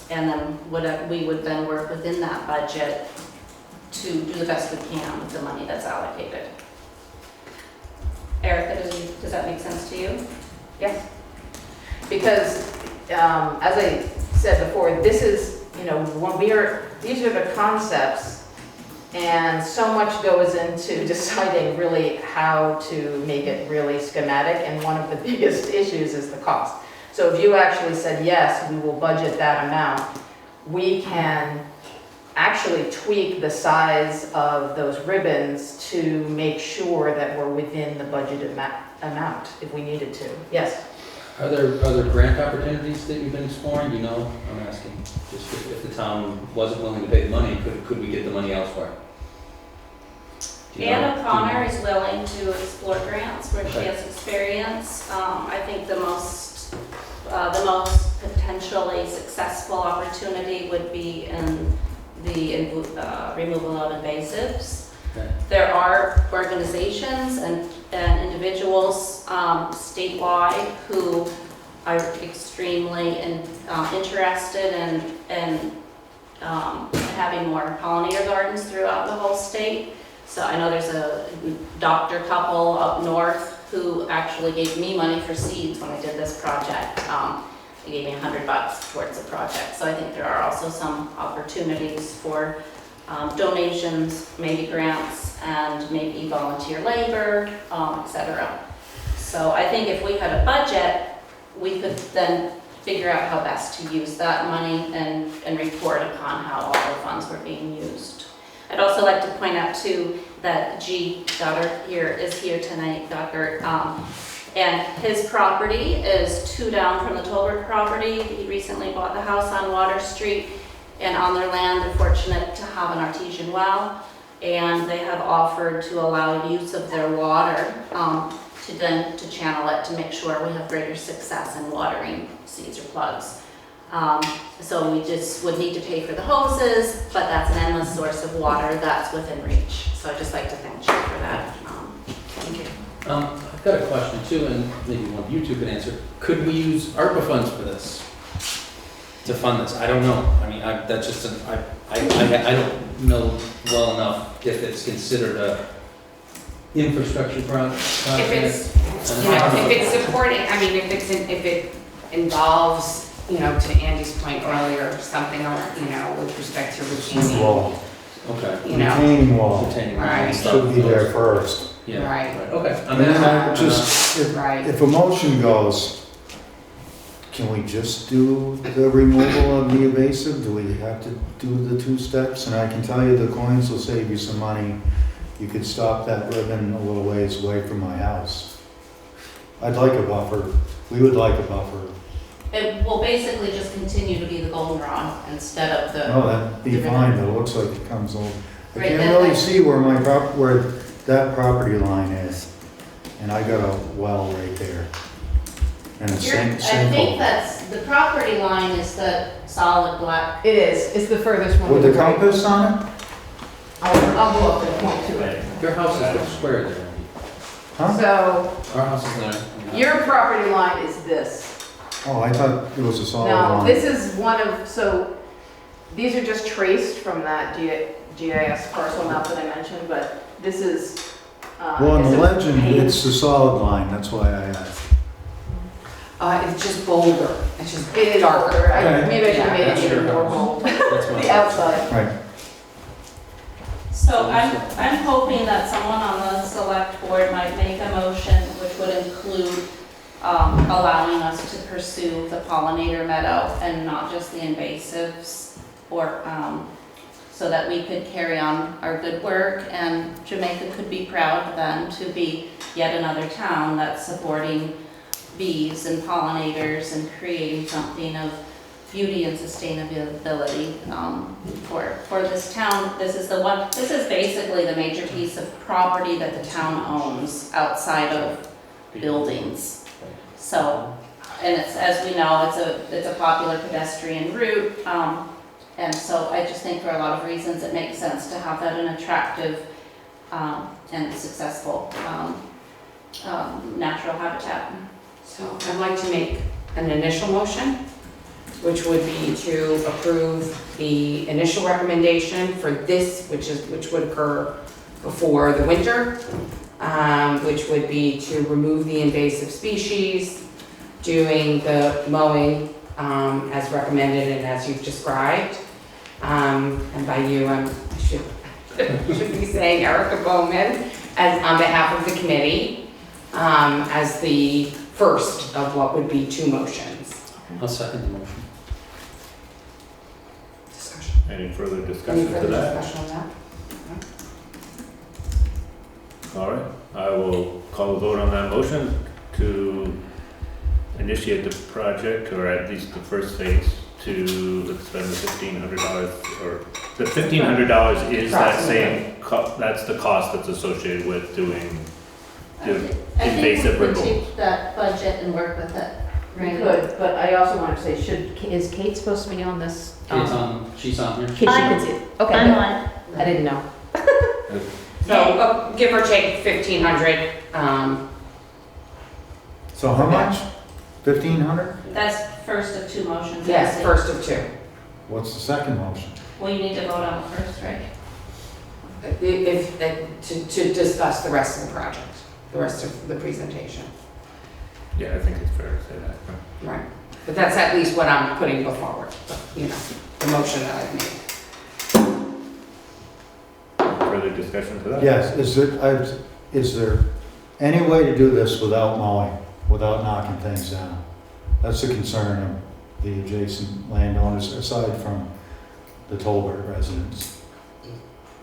And then we would then work within that budget to do the best we can with the money that's allocated. Erica, does that make sense to you? Yes. Because, as I said before, this is, these are the concepts, and so much goes into deciding really how to make it really schematic, and one of the biggest issues is the cost. So if you actually said, yes, we will budget that amount, we can actually tweak the size of those ribbons to make sure that we're within the budgeted amount if we needed to. Yes? Are there grant opportunities that you've been exploring? Do you know? I'm asking, just if the town wasn't willing to pay the money, could we get the money elsewhere? Do you know? Anna Connor is willing to explore grants where she Okay. has experience. I think the most potentially successful opportunity would be in the removal of invasives. Okay. There are organizations and individuals statewide who are extremely interested in having more pollinator gardens throughout the whole state. So I know there's a doctor couple up north who actually gave me money for seeds when I did this project. They gave me $100 towards the project. So I think there are also some opportunities for donations, maybe grants, and maybe volunteer labor, etc. So I think if we had a budget, we could then figure out how best to use that money and report upon how all the funds were being used. I'd also like to point out too that daughter here is here tonight, Dr. And his property is 2 down from the Tolbert property. He recently bought the house on Water Street, and on their land they're fortunate to have an artesian well, and they have offered to allow use of their water to channel it to make sure we have greater success in watering seeds or plugs. So we just would need to pay for the hoses, but that's an endless source of water that's within reach. So I'd just like to thank you for that. Thank you. I've got a question too, and maybe one of you two can answer. Could we use ARPA funds for this? To fund this? I don't know. I mean, that's just I don't know well enough if it's considered a infrastructure project. If it's supporting, if it involves, to Andy's point earlier, something, with respect to retaining, Wall, Okay. retaining wall Retaining Right. stuff. should be there first. Yeah. Right. Okay. And then I just, Right. if a motion goes, can we just do the removal of the invasive? Do we have to do the 2 steps? And I can tell you the coins will save you some money. You could stop that ribbon a little ways away from my house. I'd like a buffer. We would like a buffer. It will basically just continue to be the goldenrod instead of the. Oh, that'd be fine, but it looks like it comes over. I Right, can't that- really that- see where where that property line is. And I got a well right there. And it's I think that's, the property line is the solid black. It is. It's the furthest one. With to the the right. compass on it? I'll go up and point to it. Your house is the square there. Huh? So Our house is there. your property line is this. Oh, I thought it was a solid No, line. this is one of, so these are just traced from that GIS parcel map that I mentioned, but this is. Well, in it's the a legend, paved- it's the solid line, that's why I asked. It's just bolder, it's just It is darker. darker. Okay. Maybe I should have made That's it even your more house. bold. That's my The outside. Right. So I'm hoping that someone on the select board might make a motion which would include allowing us to pursue the pollinator meadow and not just the invasives, or so that we could carry on our good work, and Jamaica could be proud then to be yet another town that's supporting bees and pollinators and creating something of beauty and sustainability for this town. This is basically the major piece of property that the town owns outside of buildings. So, and it's, as we know, it's a popular pedestrian route. And so I just think for a lot of reasons it makes sense to have that an attractive and successful natural habitat. So I'd like to make an initial motion, which would be to approve the initial recommendation for this, which would occur before the winter, which would be to remove the invasive species, doing the mowing as recommended and as you've described. And by you, I should be saying Erica Bowman, as on behalf of the committee, as the first of what would be two motions. I'll second the motion. Discussion. Any further Any discussion to further that? discussion on that? All right, I will call a vote on that motion to initiate the project, or at least the first phase, to spend the $1,500, or the $1,500 is that same, that's the cost that's associated with doing the invasive I think we could removal. take that budget and work with it. We could, but I also want to say, is Kate supposed to be on this? She's on here. Kate, she can see it. Okay, I'm good. on. I didn't know. So give or take 1,500. So how much? 1,500? That's first of two motions. Yes, first of two. What's the second motion? Well, you need to vote on it first, right? To discuss the rest of the project, the rest of the presentation. Yeah, I think it's fair to say that. Right. But that's at least what I'm putting before, you know, the motion that I've made. Further discussion to that? Yes, is there any way to do this without mowing, without knocking things down? That's the concern of the adjacent landowners, aside from the Tolbert residents.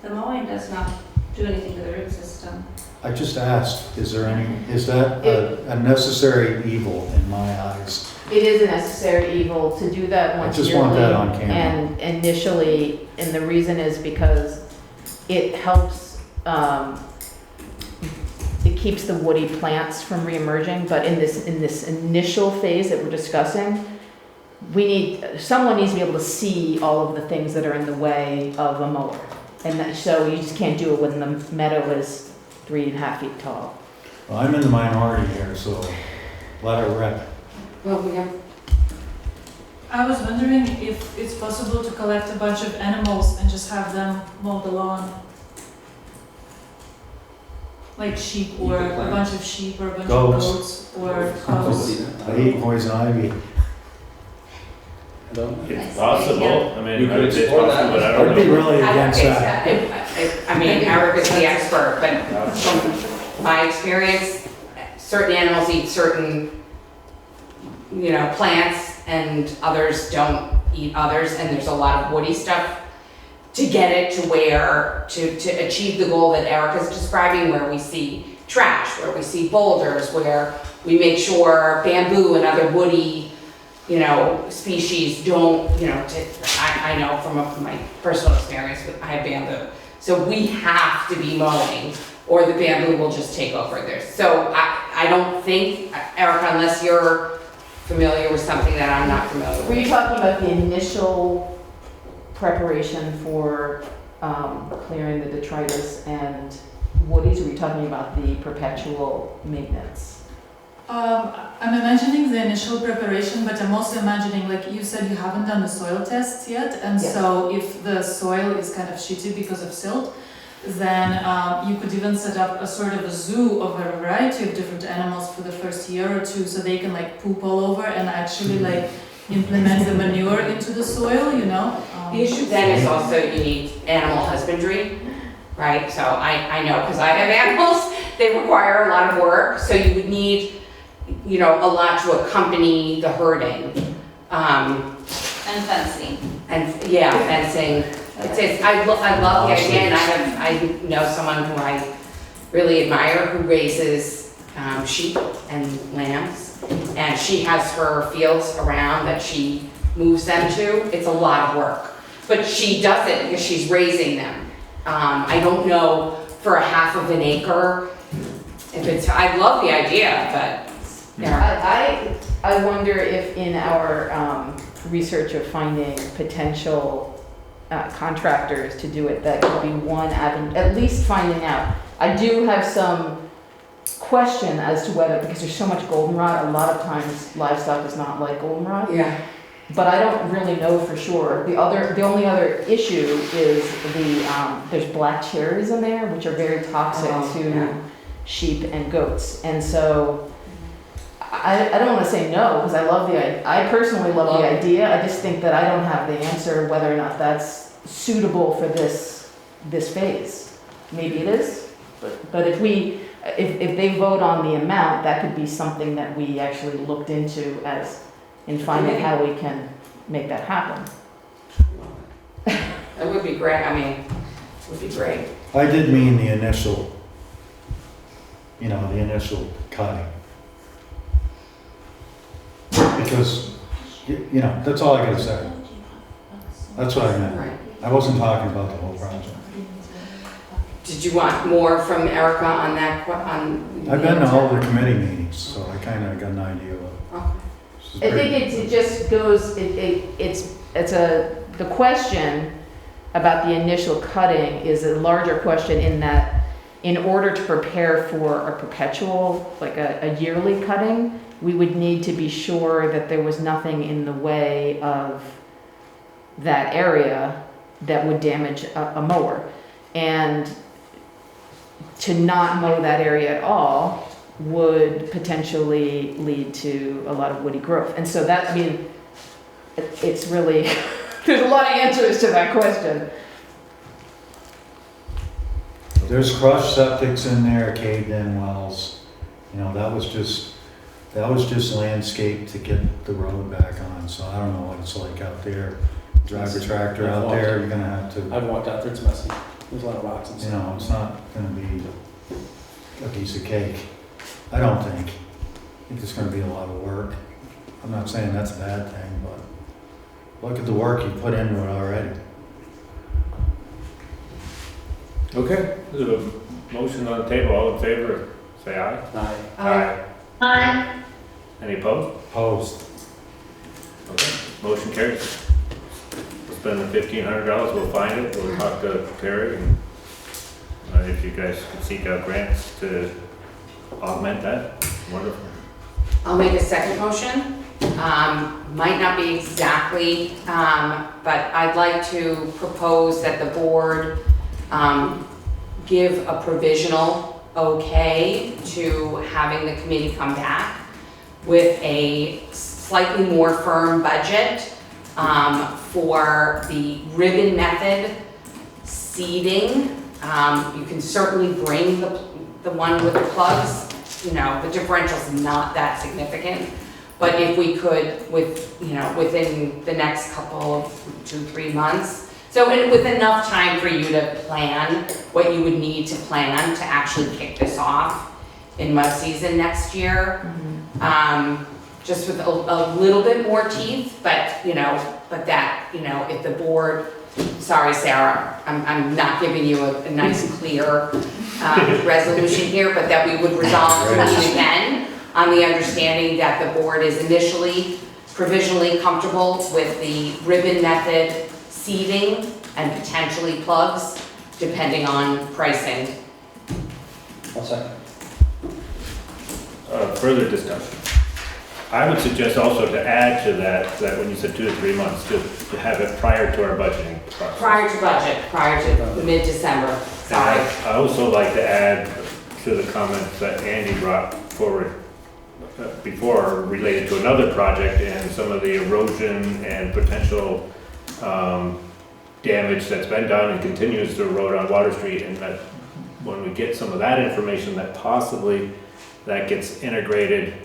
The mowing does not do anything to the root system. I just asked, is that a necessary evil in my eyes? It is a necessary evil to do that once I just yearly. want that on camera. And initially, and the reason is because it helps, it keeps the woody plants from reemerging, but in this initial phase that we're discussing, someone needs to be able to see all of the things that are in the way of a mower. And so you just can't do it when the meadow is 3.5 feet tall. Well, I'm in the minority here, so let her rip. Well, we have, I was wondering if it's possible to collect a bunch of animals and just have them mow the lawn. Like sheep, or a bunch of sheep, or a bunch Goats. of goats, or cows. I hate poison ivy. It's possible, I mean, You could it's explore that. possible, but I don't I'd be know. really against that. I mean, Eric is the expert, but from my experience, certain animals eat certain, you know, plants, and others don't eat others, and there's a lot of woody stuff to get it to where, to achieve the goal that Eric is describing, where we see trash, where we see boulders, where we make sure bamboo and other woody, you know, species don't, you know, I know from my personal experience, I have bamboo. So we have to be mowing, or the bamboo will just take over there. So I don't think, Erica, unless you're familiar with something that I'm not familiar Were you with. talking about the initial preparation for clearing the detritus and woodies, or were you talking about the perpetual maintenance? I'm imagining the initial preparation, but I'm also imagining, like you said, you haven't done the soil tests yet, and Yes. so if the soil is kind of shitty because of silt, then you could even set up a sort of a zoo of a variety of different animals for the first year or two, so they can like poop all over and actually like implement the manure into the soil, you know? The issue then is also you need animal husbandry, right? So I know, because I have animals, they require a lot of work, so you would need, you know, a lot to accompany the herding. And fencing. And, yeah, fencing. I love the idea, and I know someone who I really admire who raises sheep and lambs, and she has her fields around that she moves them to, it's a lot of work. But she does it because she's raising them. I don't know for a half of an acre, if it's, I love the idea, but, yeah. I wonder if in our research of finding potential contractors to do it, that could be one avenue, at least finding out. I do have some question as to whether, because there's so much goldenrod, a lot of times livestock is not like goldenrod. Yeah. But I don't really know for sure. The only other issue is there's black cherries in there, which are very toxic to yeah. sheep and goats. And so I don't want to say no, because I personally love the idea. I just think that I don't have the answer whether or not that's suitable for this phase. Maybe it is, but if they vote on the amount, that could be something that we actually looked into in finding how we can make that happen. It would be great, I mean, it would be great. I did mean the initial, the initial cutting. Because, that's all I gotta say. That's what I meant. Right. I wasn't talking about the whole project. Did you want more from Erica on that, I've been to all the committee meetings, so I kinda got an idea of Okay. it. I think it just goes, the question about the initial cutting is a larger question in that in order to prepare for a perpetual, like a yearly cutting, we would need to be sure that there was nothing in the way of that area that would damage a mower. And to not mow that area at all would potentially lead to a lot of woody growth. And so that, I mean, it's really, there's a lot of answers to that question. There's crushed septics in there, caved in wells, that was just landscape to get the road back on, so I don't know what it's like out there. Drive a tractor out there, you're gonna have to, I've walked out there, it's messy. There's a lot of rocks and stuff. it's not gonna be a piece of cake. I don't think. I think it's gonna be a lot of work. I'm not saying that's a bad thing, but look at the work you put into it already. Okay, there's a motion on the table, all in favor, say aye. Aye. Aye. Any opposed? Post. Okay, motion carries. We'll spend the $1,500, we'll find it, we'll talk to Terry, and if you guys could seek out grants to augment that, wonderful. I'll make a second motion. Might not be exactly, but I'd like to propose that the board give a provisional okay to having the committee come back with a slightly more firm budget for the ribbon method seeding. You can certainly bring the one with the plugs. The differential's not that significant. But if we could, within the next couple of 2-3 months, so with enough time for you to plan what you would need to plan to actually kick this off in mud season next year. Just with a little bit more teeth, but that, if the board, sorry, Sarah, I'm not giving you a nice clear resolution here, but that we would resolve to meet again on the understanding that the board is initially provisionally comfortable with the ribbon method seeding and potentially plugs, depending on pricing. I'll second. Further discussion. I would suggest also to add to that when you said 2 to 3 months, to have it prior to our budgeting process. Prior to mid-December, sorry. And I also like to add to the comments that Andy brought forward before related to another project and some of the erosion and potential damage that's been done and continues to erode on Water Street, and that when we get some of that information, that possibly that gets integrated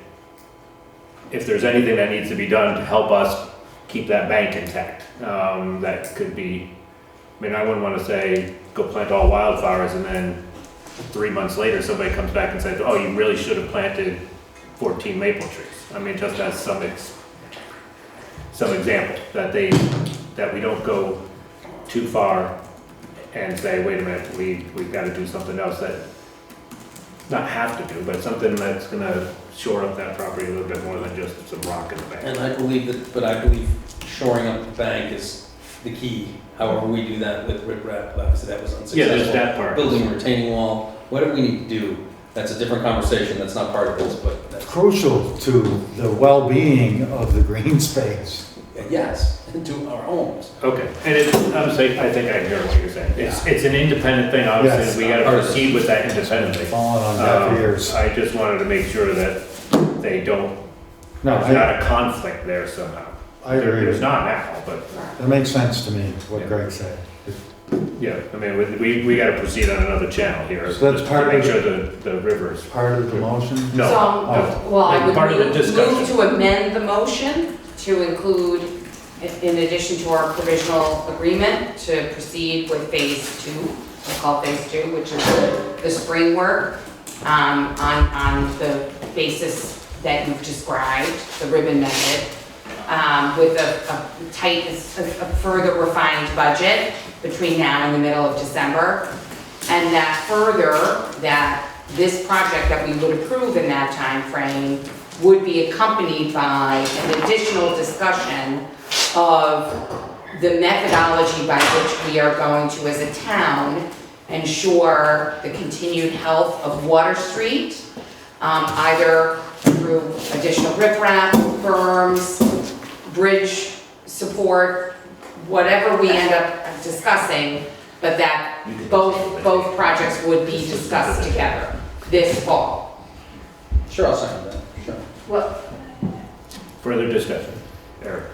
if there's anything that needs to be done to help us keep that bank intact. That could be, I wouldn't want to say go plant all wildflowers and then 3 months later somebody comes back and says, oh, you really should have planted 14 maple trees. Just as some examples, that we don't go too far and say, wait a minute, we've got to do something else that, not have to do, but something that's gonna shore up that property a little bit more than just some rock in the bank. And I believe shoring up the bank is the key. However we do that with riprap, obviously that was unsuccessful. Yeah, there's that part. Building a retaining wall, whatever we need to do, that's a different conversation, that's not part of this, but that's, Crucial to the well-being of the green space. yes, and to our homes. Okay, and it's, honestly, I think I hear what you're saying. It's an independent thing, Yes. obviously, we gotta proceed with that independently. Falling on deaf ears. I just wanted to make sure that they don't, No, there's not a conflict there somehow. I agree. There's not now, but, That makes sense to me, what Greg said. yeah, I mean, we gotta proceed on another channel here. So that's just part to of make sure the rivers. Part of the motion? No, So, well, I would Part of the move discussion. to amend the motion to include, in addition to our provisional agreement, to proceed with phase 2, we'll call phase 2, which is the spring work, on the basis that you've described, the ribbon method, with a further refined budget between now and the middle of December. And that further, that this project that we would approve in that time frame would be accompanied by an additional discussion of the methodology by which we are going to, as a town, ensure the continued health of Water Street, either through additional riprap, berms, bridge support, whatever we end up discussing, but that both projects would be discussed together this fall. Sure, I'll second that, sure. Well, further discussion. Eric?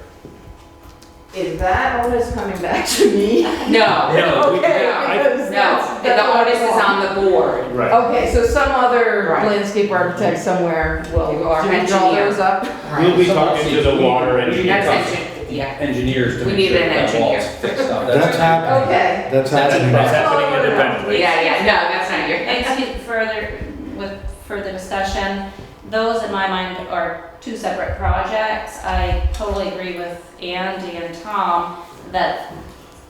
is that onus coming back to me? No, No, we- Okay, I- because no, that's the onus is on the board. Right. Okay, so some other Right. landscape architect somewhere will Or draw engineer. those up? We'll be Someone talking to else the needs- water we and. need That's to yeah. engineers to We make need sure an that engineer. wall's fixed up. That's happening. Okay. That's That's happening. That's in happening independently. Yeah, no, that's not your. And with further discussion, those in my mind are two separate projects. I totally agree with Andy and Tom that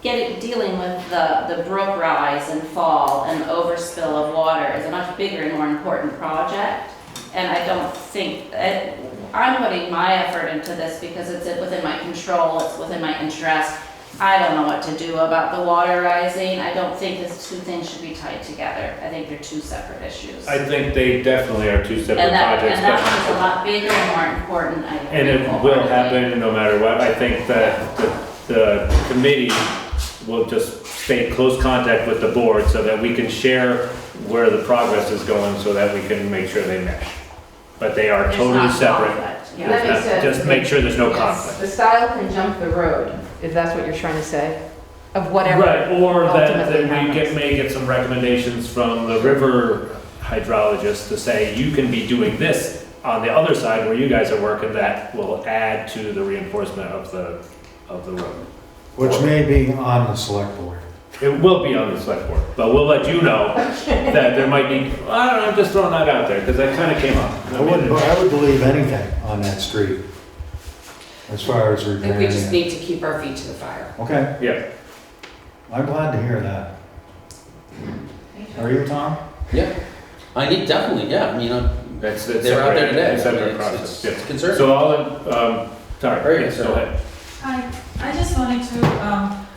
dealing with the brook rise and fall and the overspill of water is a much bigger and more important project. And I don't think, I'm putting my effort into this because it's within my control, it's within my interest. I don't know what to do about the water rising. I don't think these two things should be tied together. I think they're two separate issues. I think they definitely are two separate projects, And that one's a lot bigger and more important, I and think. it will happen no matter what. I think that the committee will just stay in close contact with the board so that we can share where the progress is going so that we can make sure they mesh. But they are There's totally not separate. conflict, yeah. That makes sense. Just make sure there's no Yes. conflict. The style can jump the road, if that's what you're trying to say, of whatever. Right, or that ultimately we happens. may get some recommendations from the river hydrologist to say, you can be doing this on the other side where you guys are working, that will add to the reinforcement of the road. Which may be on the select board. It will be on the select board, but we'll let you know that there might be, I don't know, I'm just throwing that out there, because that kind of came up. I would believe anything on that street as far as I think we repairing just it. need to keep our feet to the fire. Okay, Yeah, I'm glad to hear that. Are you, Tom? Yeah, I need, definitely, yeah, I mean, that's they're out there today. Separate I mean, process, it's yeah. concerning. So sorry, Very yes, go concerned. ahead. Hi, I just wanted to,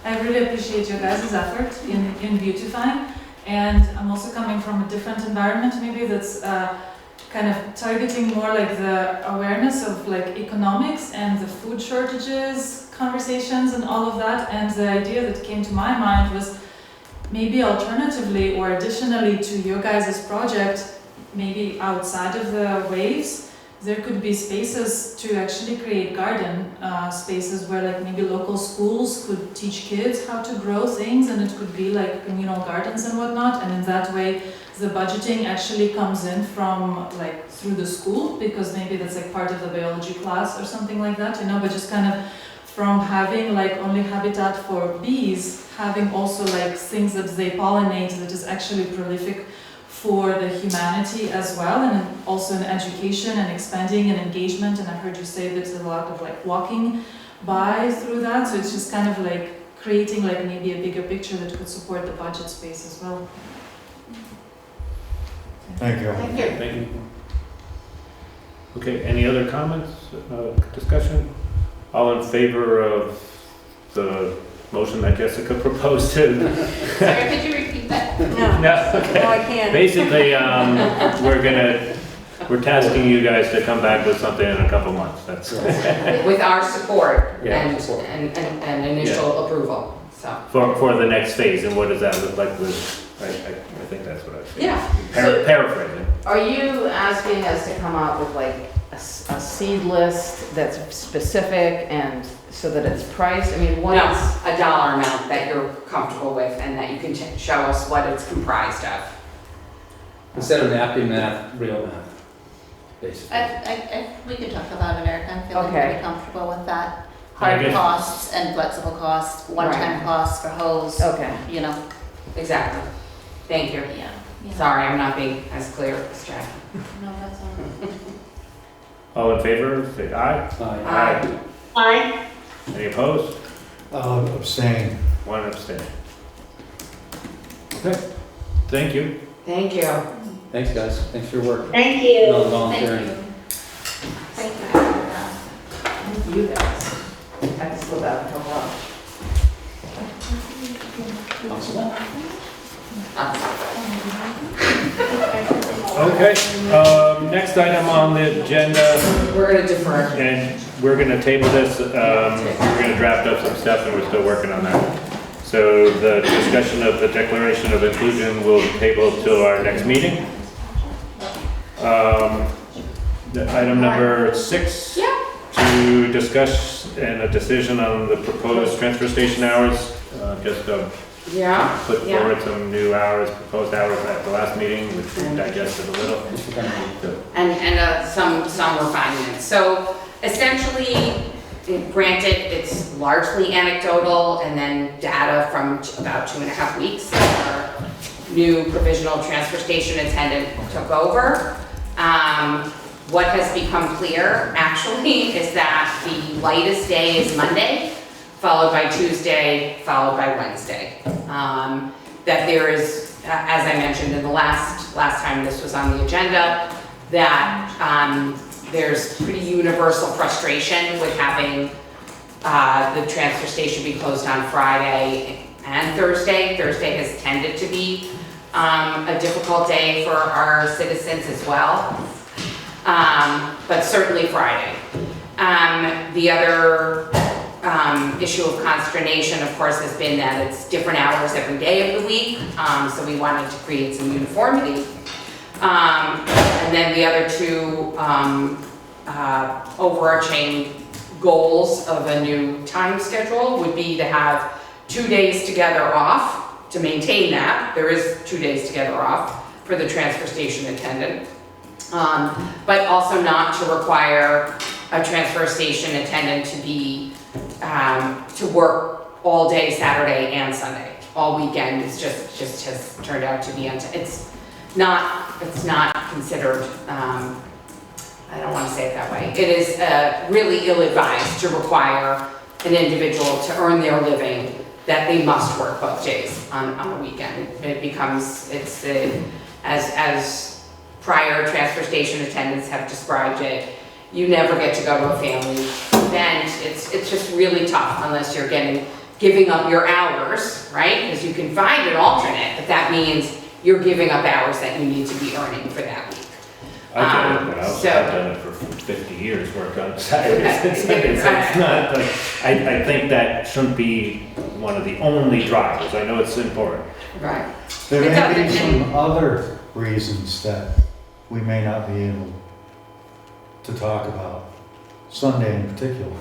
I really appreciate your guys' effort in beautifying, and I'm also coming from a different environment maybe that's kind of targeting more like the awareness of like economics and the food shortages conversations and all of that, and the idea that came to my mind was maybe alternatively or additionally to your guys' project, maybe outside of the waves, there could be spaces to actually create garden spaces where like maybe local schools could teach kids how to grow things, and it could be like communal gardens and whatnot, and in that way the budgeting actually comes in from like through the school, because maybe that's like part of the biology class or something like that, you know, but just kind of from having like only habitat for bees, having also like things that they pollinate that is actually prolific for the humanity as well, and also in education and expanding and engagement. And I heard you say there's a lot of like walking buy through that, so it's just kind of like creating like maybe a bigger picture that could support the budget space as well. Thank you. Thank you. Thank you. Okay, any other comments, discussion? All in favor of the motion that Jessica proposed to? Sarah, could you repeat that? No, No, okay. no, I can't. Basically, we're tasking you guys to come back with something in a couple months, that's. With our support Yeah, and, support. and initial approval, so. For the next phase, and what does that look like with, I think that's what I was saying. Yeah. So- Paraphrasing. Are you asking us to come up with like a seed list that's specific and so that it's priced? I mean, what No, is? a dollar amount that you're comfortable with and that you can show us what it's comprised of. Instead of napkin math, real math, basically. We could talk about it, Eric, I'm feeling Okay. pretty comfortable with that. I Hard guess- costs and flexible costs, one-time Right. costs for hose, Okay. you know, Exactly. Thank you. yeah. Sorry, I'm not being as clear as Jackie. No, that's all right. All in favor, say aye. Aye. Aye. Any opposed? Abstain. One abstain. Okay, thank you. Thank you. Thanks, guys. Thanks for your work. Thank And all the Thank volunteering. you. Thank you. Thank you guys. I just pulled out a couple of. Okay, next item on the agenda, We're gonna defer. and we're gonna table this, we're gonna draft up some stuff and we're still working on that. So the discussion of the Declaration of Inclusion will table till our next meeting. The item number 6. Yeah. To discuss and a decision on the proposed transfer station hours, just Yeah. put Yeah. forward some new hours, proposed hours at the last meeting, which we digested a little. And some refinements. So essentially, granted, it's largely anecdotal and then data from about 2.5 weeks. Our new provisional transfer station attendant took over. What has become clear actually is that the lightest day is Monday, followed by Tuesday, followed by Wednesday. That there is, as I mentioned in the last time this was on the agenda, that there's pretty universal frustration with having the transfer station be closed on Friday and Thursday. Thursday has tended to be a difficult day for our citizens as well, but certainly Friday. The other issue of consternation, of course, has been that it's different hours every day of the week, so we wanted to create some uniformity. And then the other two overarching goals of a new time schedule would be to have 2 days together off, to maintain that. There is 2 days together off for the transfer station attendant. But also not to require a transfer station attendant to be, to work all day Saturday and Sunday. All weekend is just has turned out to be, it's not considered, I don't want to say it that way. It is really ill-advised to require an individual to earn their living that they must work both days on a weekend. It becomes, as prior transfer station attendants have described it, you never get to go to a family event. It's just really tough unless you're giving up your hours, right? Because you can find an alternate, but that means you're giving up hours that you need to be earning for that week. I get it, but I've done it for 50 years, worked on Saturdays and Sundays, so it's not, like, I think that shouldn't be one of the only drivers. I know it's important. Right. There It may be doesn't- some other reasons that we may not be able to talk about, Sunday in particular.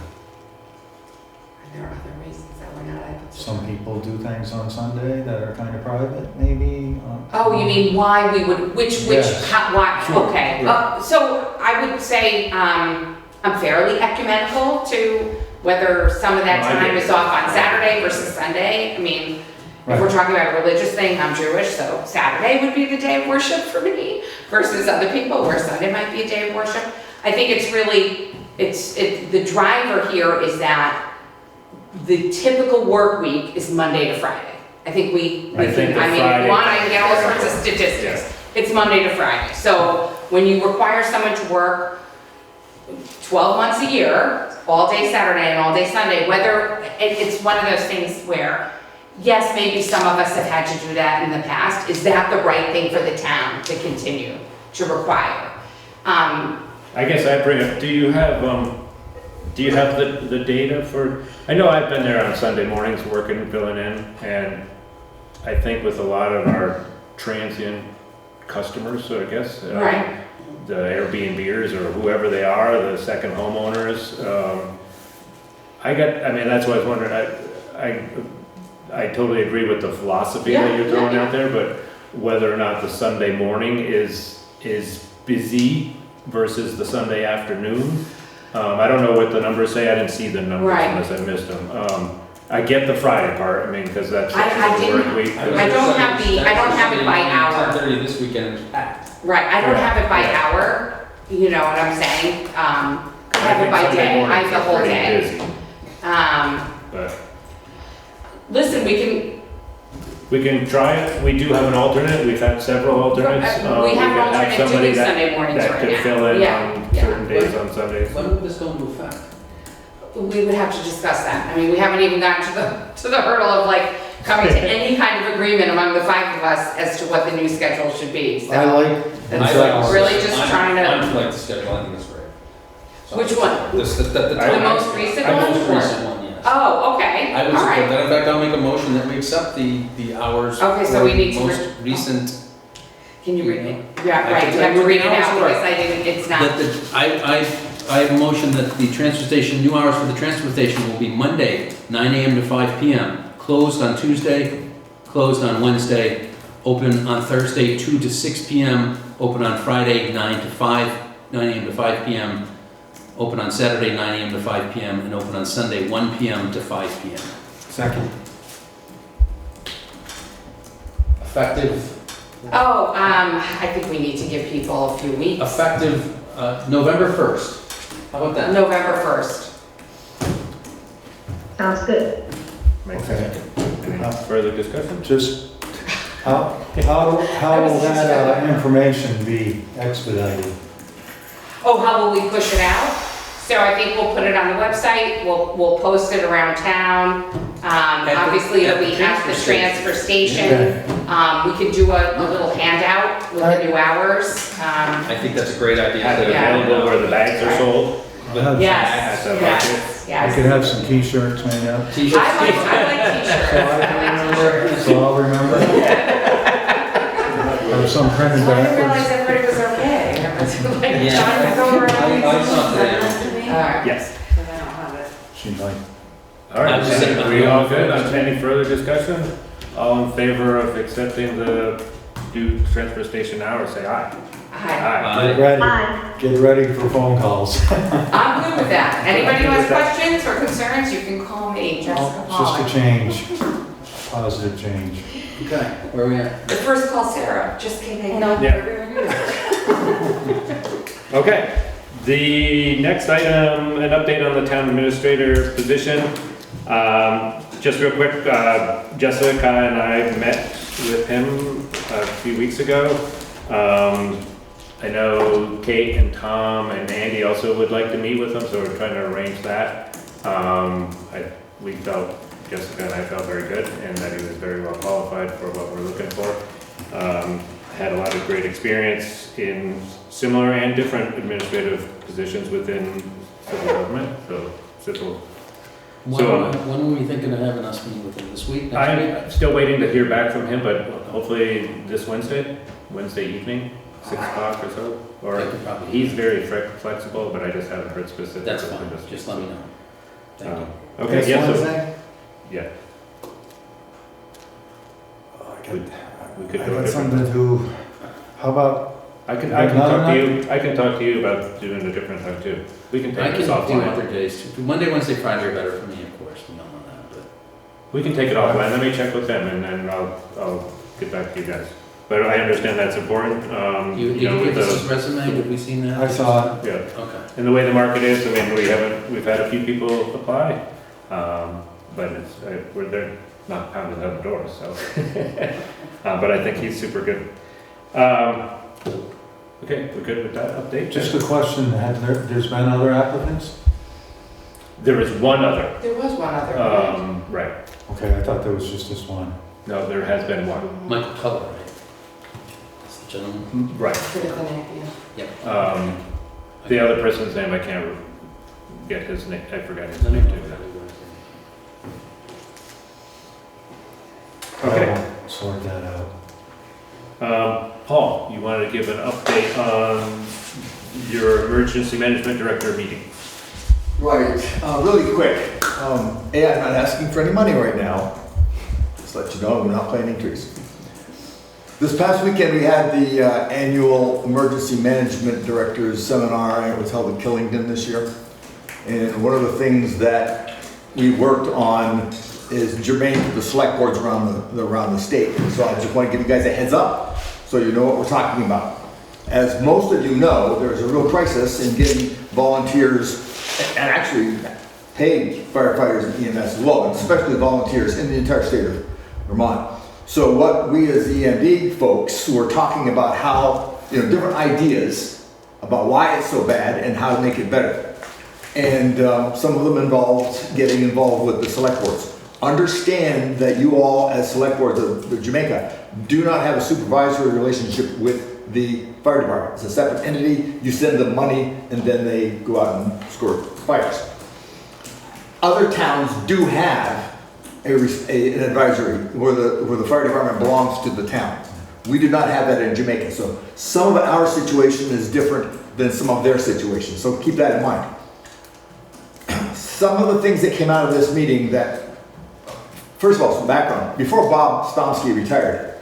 There are other reasons that we're not able to. Some people do things on Sunday that are kind of private, maybe. Oh, you mean why we would, Yes. why, Sure, okay. right. So I would say, I'm fairly ecumenical to whether some of that No, I get time it. is off on Saturday versus Sunday. I mean, if we're Right. talking about a religious thing, I'm Jewish, so Saturday would be the day of worship for me versus other people where Sunday might be a day of worship. I think it's really, the driver here is that the typical work week is Monday to Friday. I think I think can, the I mean, if Friday- you want, I can get all sorts of statistics. It's Monday to Friday. So when you require someone to work 12 months a year, all day Saturday and all day Sunday, whether, it's one of those things where, yes, maybe some of us have had to do that in the past. Is that the right thing for the town to continue to require? I guess I bring up, do you have the data for, I know I've been there on Sunday mornings working and filling in, and I think with a lot of our transient customers, so I guess. Right. The Airbnbers or whoever they are, the second homeowners, that's why I was wondering, I totally agree with the philosophy that you're throwing out there, but whether or not the Sunday morning is busy versus the Sunday afternoon. I don't know what the numbers say, I didn't see the numbers Right. unless I missed them. I get the Friday part, I mean, because that's I the didn't- work week. I don't have it by hour. 10:30 this weekend is packed. Right, I don't Yeah. have it by Yeah. hour, you know what I'm saying? I have it by think Sunday day, I mornings have the are whole pretty day. busy, But Listen, we can try it, we do have an alternate, we've had several alternates. we have an could alternate somebody doing that- Sunday mornings That right could now. fill in Yeah, on yeah. certain days on Sundays. When would this go into effect? We would have to discuss that. I mean, we haven't even gotten to the hurdle of like coming to any kind of agreement among the five of us as to what the new schedule should be, I so. like, It's really just trying to, I like the schedule, I think it's great. So- which one? The most recent The one? most recent one, yes. Oh, okay, I all would support right. that. In fact, I'll make a motion that we accept the hours. Okay, so for we need to Most recent, Can you read it? Yeah, I right, can you tell have you to read it what the out hours are. because I didn't, it's not. I have a motion that the transfer station, new hours for the transfer station will be Monday, 9 AM to 5 PM, closed on Tuesday, closed on Wednesday, open on Thursday, 2 to 6 PM, open on Friday, 9 AM to 5 PM, open on Saturday, 9 AM to 5 PM, and open on Sunday, 1 PM to 5 PM. second, Effective, Oh, I think we need to give people a few weeks. effective November 1st. How about that? November 1st. Sounds good. Makes Okay. sense. Any further discussion? just, how will that information be expedited? Oh, how will we push it out? So I think we'll put it on the website, we'll post it around town. Obviously, it'll be at the transfer station. We could do a little handout with the new hours. I think that's a great idea. Have it Yeah. available where the bags are sold? Yes, At the yes, I yes. could have some t-shirts made up. T-shirts. I like t-shirts, I like t-shirts. So I'll remember. Or some printed I didn't realize backwards. everybody was okay. I was like, Yeah. trying to go around. I saw that. All right. Yes. She might. All right, I'm just saying- are we all good? Any further discussion? All in favor of accepting the due transfer station hours, say aye. Hi. Get ready, Hi. get ready for phone calls. I'm good with that. Anybody who has questions or concerns, you can call me, Jessica Just a Pollard. change, positive change. Okay, where are we at? The first call, Sarah, just kidding. Yeah. Okay, the next item, an update on the town administrator position. Just real quick, Jessica and I met with him a few weeks ago. I know Kate and Tom and Andy also would like to meet with him, so we're trying to arrange that. Jessica and I felt very good and that he was very well qualified for what we're looking for. Had a lot of great experience in similar and different administrative positions within civil government, so civil. When were we thinking of having us meet with him? This week, next week? I'm still waiting to hear back from him, but hopefully this Wednesday evening, 6 o'clock or so. Or I could probably- he's very flexible, but I just haven't heard specifics. That's fine, just let me know. Thank you. Okay, Next yeah, so, Wednesday? yeah, Oh, we could I go got different. something to, how about, I can Another talk to you about doing a different time too. We can I take can this do offline. other days too. Monday, Wednesday, Friday are better for me, of course, we all know that, but. We can take it offline, let me check with them and then I'll get back to you guys. But I understand that's important, Did you you know, with give us his the, resume? Have we seen that? I saw it. yeah. Okay. And the way the market is, I mean, we've had a few people apply. but they're not pounding on the doors, so. But I think he's super good. Okay, we're good with that update? Just a question, there's been other applicants? There is one other, There was one other. right. Okay, I thought there was just this one. No, there has been one. Michael Cutler, right? That's the gentleman. Right. The other person's name, I can't get his name, I forgot his name too. Okay. I'll sort that out. Paul, you wanted to give an update on your emergency management director meeting? Right, really quick. I'm not asking for any money right now. Just let you know, we're not planting trees. This past weekend, we had the annual Emergency Management Directors Seminar, and it was held in Killington this year. And one of the things that we worked on is germane to the select boards around the state. So I just want to give you guys a heads up so you know what we're talking about. As most of you know, there's a real crisis in getting volunteers and actually paid firefighters and EMS as well, but especially volunteers in the entire state of Vermont. So what we as EMD folks were talking about how, different ideas about why it's so bad and how to make it better. And some of them involved getting involved with the select boards. Understand that you all as select boards of Jamaica do not have a supervisory relationship with the fire department. It's a separate entity. You send them money and then they go out and squirt fires. Other towns do have an advisory where the fire department belongs to the town. We do not have that in Jamaica. So some of our situation is different than some of their situation. So keep that in mind. Some of the things that came out of this meeting that, first of all, some background. Before Bob Stomsky retired,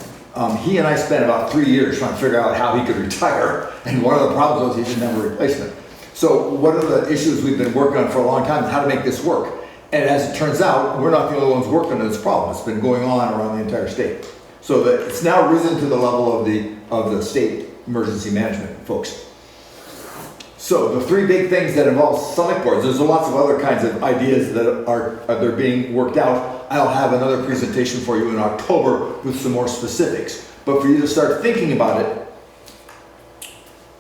he and I spent about 3 years trying to figure out how he could retire. And one of the problems was he didn't have a replacement. So one of the issues we've been working on for a long time is how to make this work. And as it turns out, we're not the only ones working on this problem. It's been going on around the entire state. So that it's now risen to the level of the state emergency management folks. So the three big things that involve select boards, there's lots of other kinds of ideas that they're being worked out. I'll have another presentation for you in October with some more specifics. But for you to start thinking about it,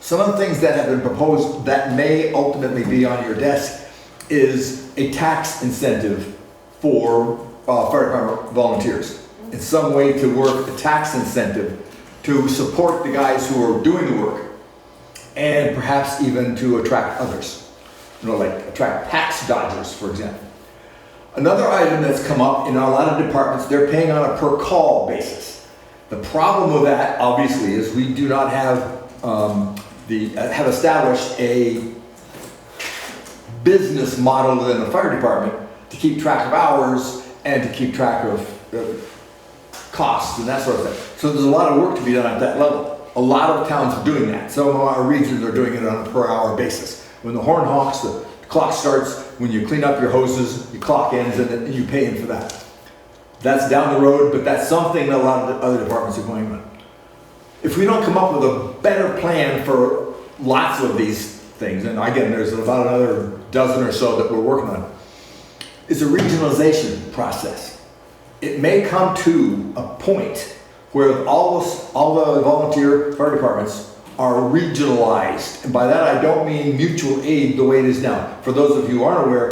some of the things that have been proposed that may ultimately be on your desk is a tax incentive for fire department volunteers. In some way to work a tax incentive to support the guys who are doing the work and perhaps even to attract others. Like attract tax dodgers, for example. Another item that's come up in a lot of departments, they're paying on a per call basis. The problem with that, obviously, is we do not have established a business model within the fire department to keep track of hours and to keep track of costs and that sort of thing. So there's a lot of work to be done at that level. A lot of towns are doing that. Some of our regions are doing it on a per hour basis. When the horn honks, the clock starts. When you clean up your hoses, your clock ends and you pay in for that. That's down the road, but that's something that a lot of the other departments are going on. If we don't come up with a better plan for lots of these things, and again, there's about another dozen or so that we're working on, is a regionalization process. It may come to a point where all the volunteer fire departments are regionalized. And by that, I don't mean mutual aid the way it is now. For those of you who aren't aware,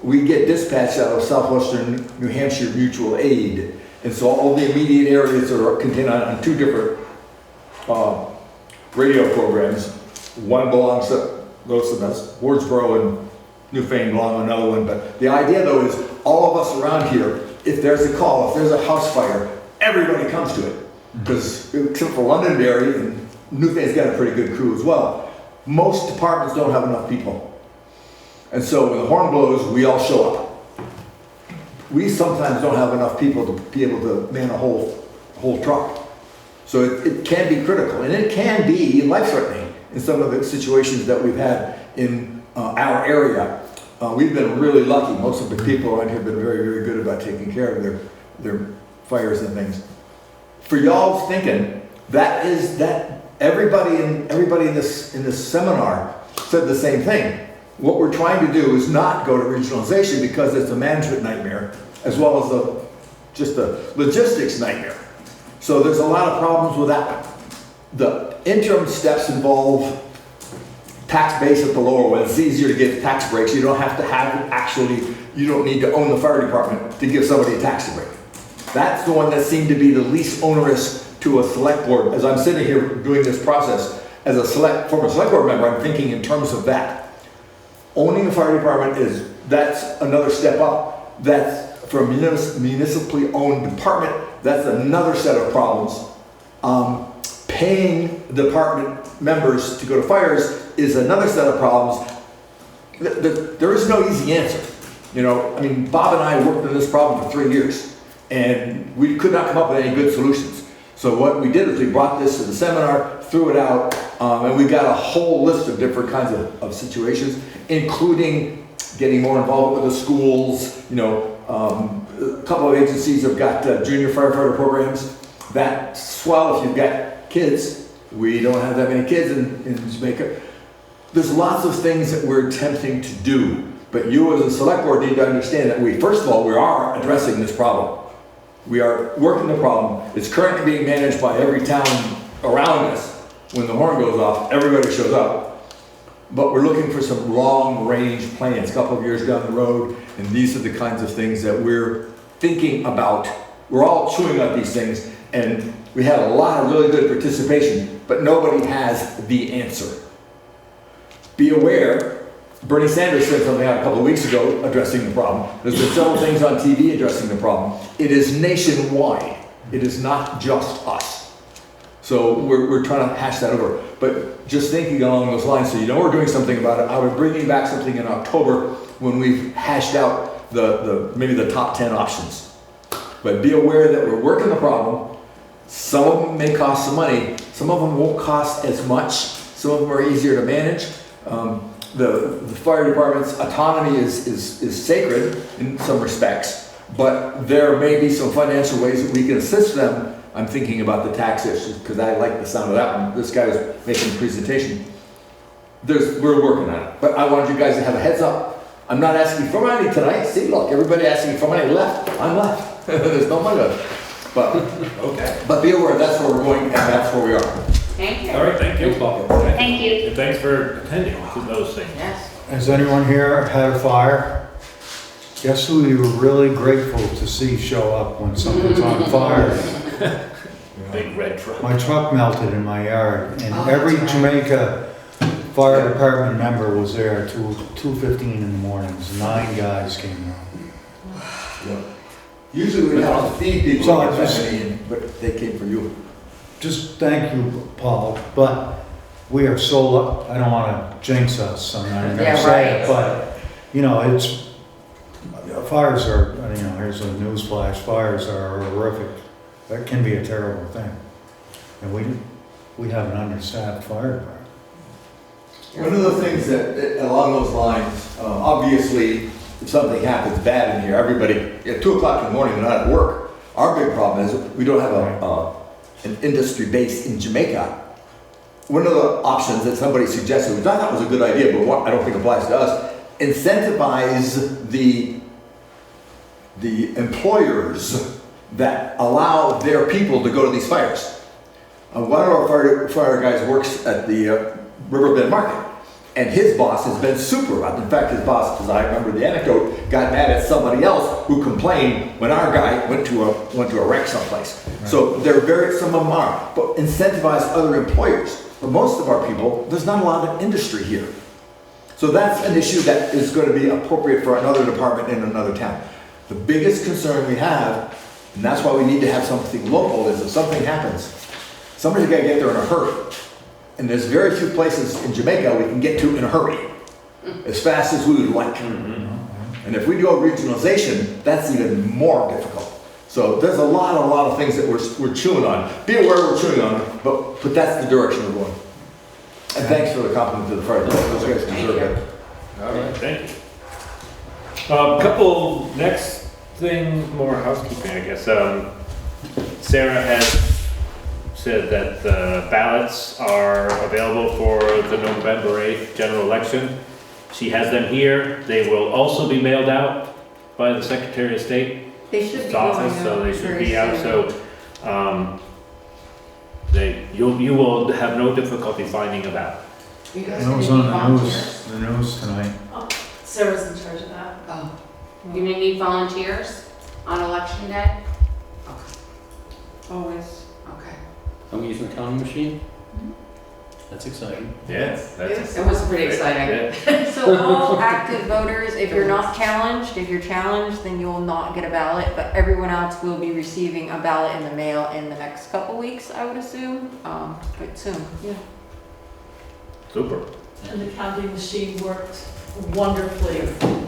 we get dispatched out of southwestern New Hampshire mutual aid. And so all the immediate areas are contained on two different radio programs. One belongs to Wardsboro and Newfane belong on another one. But the idea though is all of us around here, if there's a call, if there's a house fire, everybody comes to it. Because except for Londonderry, and Newfane's got a pretty good crew as well, most departments don't have enough people. And so when the horn blows, we all show up. We sometimes don't have enough people to be able to man a whole truck. So it can be critical, and it can be life-threatening in some of the situations that we've had in our area. We've been really lucky. Most of the people around here have been very, very good about taking care of their fires and things. For y'all thinking, that everybody in this seminar said the same thing. What we're trying to do is not go to regionalization because it's a management nightmare. as well as just the logistics nightmare. So there's a lot of problems with that one. The interim steps involve tax base at the lower one. It's easier to give tax breaks. You don't have to you don't need to own the fire department to give somebody a tax break. That's the one that seemed to be the least onerous to a select board. As I'm sitting here doing this process, as a former select board member, I'm thinking in terms of that. Owning the fire department that's another step up. That's for a municipally owned department, that's another set of problems. Paying department members to go to fires is another set of problems. There is no easy answer. You know, I mean, Bob and I worked on this problem for 3 years, and we could not come up with any good solutions. So what we did is we brought this to the seminar, threw it out, and we got a whole list of different kinds of situations, including getting more involved with the schools. You know, a couple of agencies have got junior firefighter programs. That's swell if you've got kids. We don't have that many kids in Jamaica. There's lots of things that we're attempting to do, but you as a select board need to understand that first of all, we are addressing this problem. We are working the problem. It's currently being managed by every town around us. When the horn goes off, everybody shows up. But we're looking for some long-range plans, a couple of years down the road, and these are the kinds of things that we're thinking about. We're all chewing on these things, and we had a lot of really good participation, but nobody has the answer. Be aware, Bernie Sanders said something out a couple of weeks ago addressing the problem. There's been several things on TV addressing the problem. It is nationwide. It is not just us. So we're trying to hash that over. But just thinking along those lines, so you know we're doing something about it. I would bring you back something in October when we've hashed out maybe the top 10 options. But be aware that we're working the problem. Some of them may cost some money. Some of them won't cost as much. Some of them are easier to manage. The fire department's autonomy is sacred in some respects, but there may be some financial ways that we can assist them. I'm thinking about the tax issues because I like the sound of that one. This guy was making a presentation. We're working on it, but I wanted you guys to have a heads up. I'm not asking for money tonight. See, look, everybody asking for money left. I'm left. There's no money left. But okay. But be aware that's where we're going and that's where we are. Thank you. All right, thank you. Thank you. And thanks for attending to those things. Yes. Has anyone here had a fire? Guess who we were really grateful to see show up when something's on fire? Big red truck. My truck melted in my yard, and Oh, every that's right. Jamaica Fire Department member was there till 2:15 in the morning. 9 guys came out. Usually we have to feed people, So I just- but they came for you. Just thank you, Paul, but we are so, I don't want to jinx us, I'm not Yeah, gonna say it, right. but, you know, fires are, you know, here's a news flash, fires are horrific. That can be a terrible thing. And we have an understaffed fire department. One of the things that, along those lines, obviously, if something happens bad in here, everybody, at 2 o'clock in the morning, they're not at work. Our big problem is we don't have an industry base in Jamaica. One of the options that somebody suggested, which I thought was a good idea, but I don't think applies to us, incentivize the employers that allow their people to go to these fires. One of our fire guys works at the Riverbend Market, and his boss has been super. In fact, his boss, as I remember the anecdote, got mad at somebody else who complained when our guy went to a wreck someplace. Right. So some of them are, but incentivize other employers. But most of our people, there's not a lot of industry here. So that's an issue that is going to be appropriate for another department in another town. The biggest concern we have, and that's why we need to have something local, is if something happens, somebody's got to get there in a hurry. And there's very few places in Jamaica we can get to in a hurry, as fast as we would like. Mm-hmm. And if we go regionalization, that's even more difficult. So there's a lot of things that we're chewing on. Be aware we're chewing on, but that's the direction we're going. And thanks for the compliment to the fire department. Those guys deserve it. All right, thank you. Couple next thing, more housekeeping, I guess. Sarah has said that the ballots are available for the November 8th general election. She has them here. They will also be mailed out by the Secretary of State. They should be going office, so out they should very be out, soon. so, you will have no difficulty finding a ballot. You guys That was gonna on need the volunteers? news tonight. Sarah's in charge of that. Oh, you gonna need volunteers on election day? Always. Okay. Are we using the counting machine? That's exciting. Yeah, that's. It was pretty exciting. Yeah. So all active voters, if you're not challenged, if you're challenged, then you will not get a ballot, but everyone else will be receiving a ballot in the mail in the next couple weeks, I would assume, quite soon. Yeah. Super. And the counting machine worked wonderfully.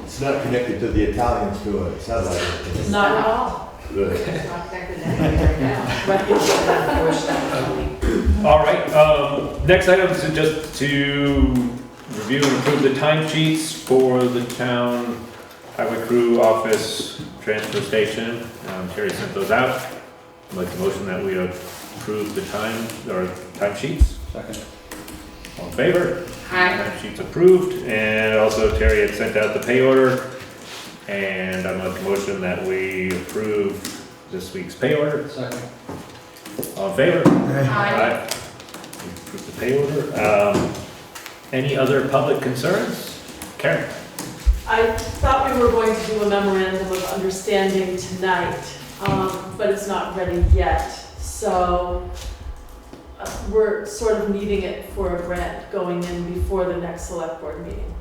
It's not connected to the Italians to a satellite. Not at all. Good. It's not connected to anything right now. But I wish that was me. All right, next item is just to review and approve the timesheets for the town highway crew office transfer station. Terry sent those out. I'd like to motion that we approve the timesheets. Second. All in favor? Hi. Timesheets approved, and also Terry had sent out the pay order. And I'd like to motion that we approve this week's pay order. Second. All in favor? Hi. We approve the pay order. Any other public concerns? Karen? I thought we were going to do a memorandum of understanding tonight, but it's not ready yet. So we're sort of needing it for a grant going in before the next select board meeting.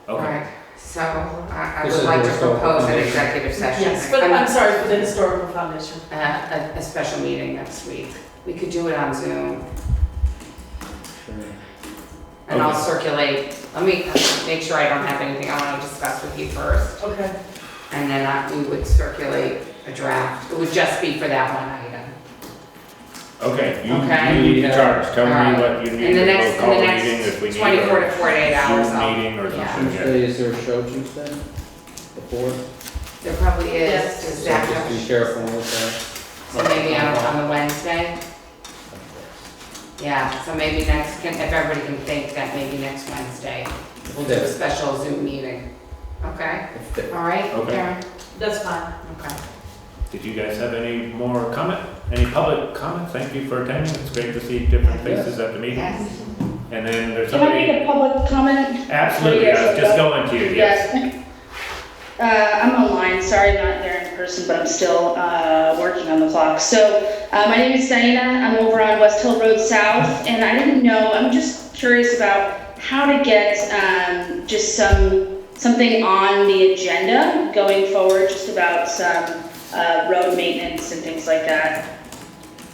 Okay. Right, so I This would is like the to historical propose an foundation. executive session. Yes, but I'm sorry for the historical foundation. A special meeting next week. We could do it on Zoom, Sure. and I'll Okay. circulate, let me make sure I don't have anything I want to discuss with you first, Okay. and then we would circulate a draft. It would just be for that one item. Okay, Okay. you lead the charge. Tell me Alright. what you need, In the we'll next, call in the a meeting next if we need 24 to a 48 hours, Zoom I'll, meeting or yeah. something. Tuesday, is there a show Tuesday? The fourth? There probably is. Yes. Is So that just be careful with So maybe on the Wednesday? that. Yeah, so maybe if everybody can think that maybe next Wednesday, we'll do a special Zoom meeting. Okay? All right, Okay. Karen? That's fine. Okay. Did you guys have any more comment? Any public comment? Thank you for attending. It's great to see different faces at the meeting. Yes. And then there's Can I somebody. make a public comment? Absolutely, I was just going to you, yes. I'm online, sorry I'm not there in person, but I'm still working on the clock. So, my name is Diana, I'm over on West Hill Road South, and I didn't know, I'm just curious about how to get just something on the agenda going forward, just about some road maintenance and things like that.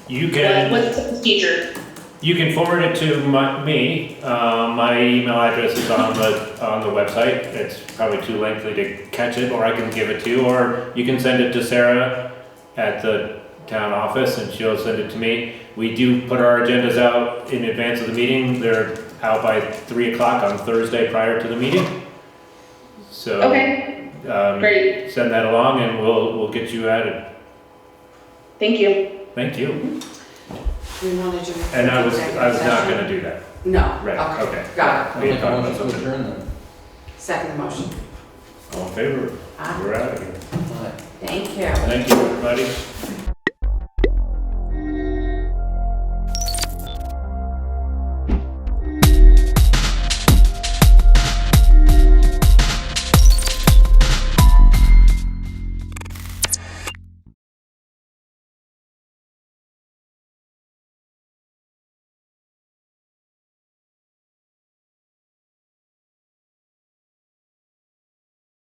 You can. What's the procedure? You can forward it to me. My email address is on the website. It's probably too lengthy to catch it, or I can give it to you, or you can send it to Sarah at the town office and she'll send it to me. We do put our agendas out in advance of the meeting. They're out by 3 o'clock on Thursday prior to the meeting. So Okay, great, send that along and we'll get you added. thank you. Thank you. We wanted to. And I was not gonna do that. No. Right, okay. Got it. We I'll had talked about make a motion to something. adjourn then. Second motion. All in favor? Aye. We're out of here. Aye. Thank you. Thank you, everybody.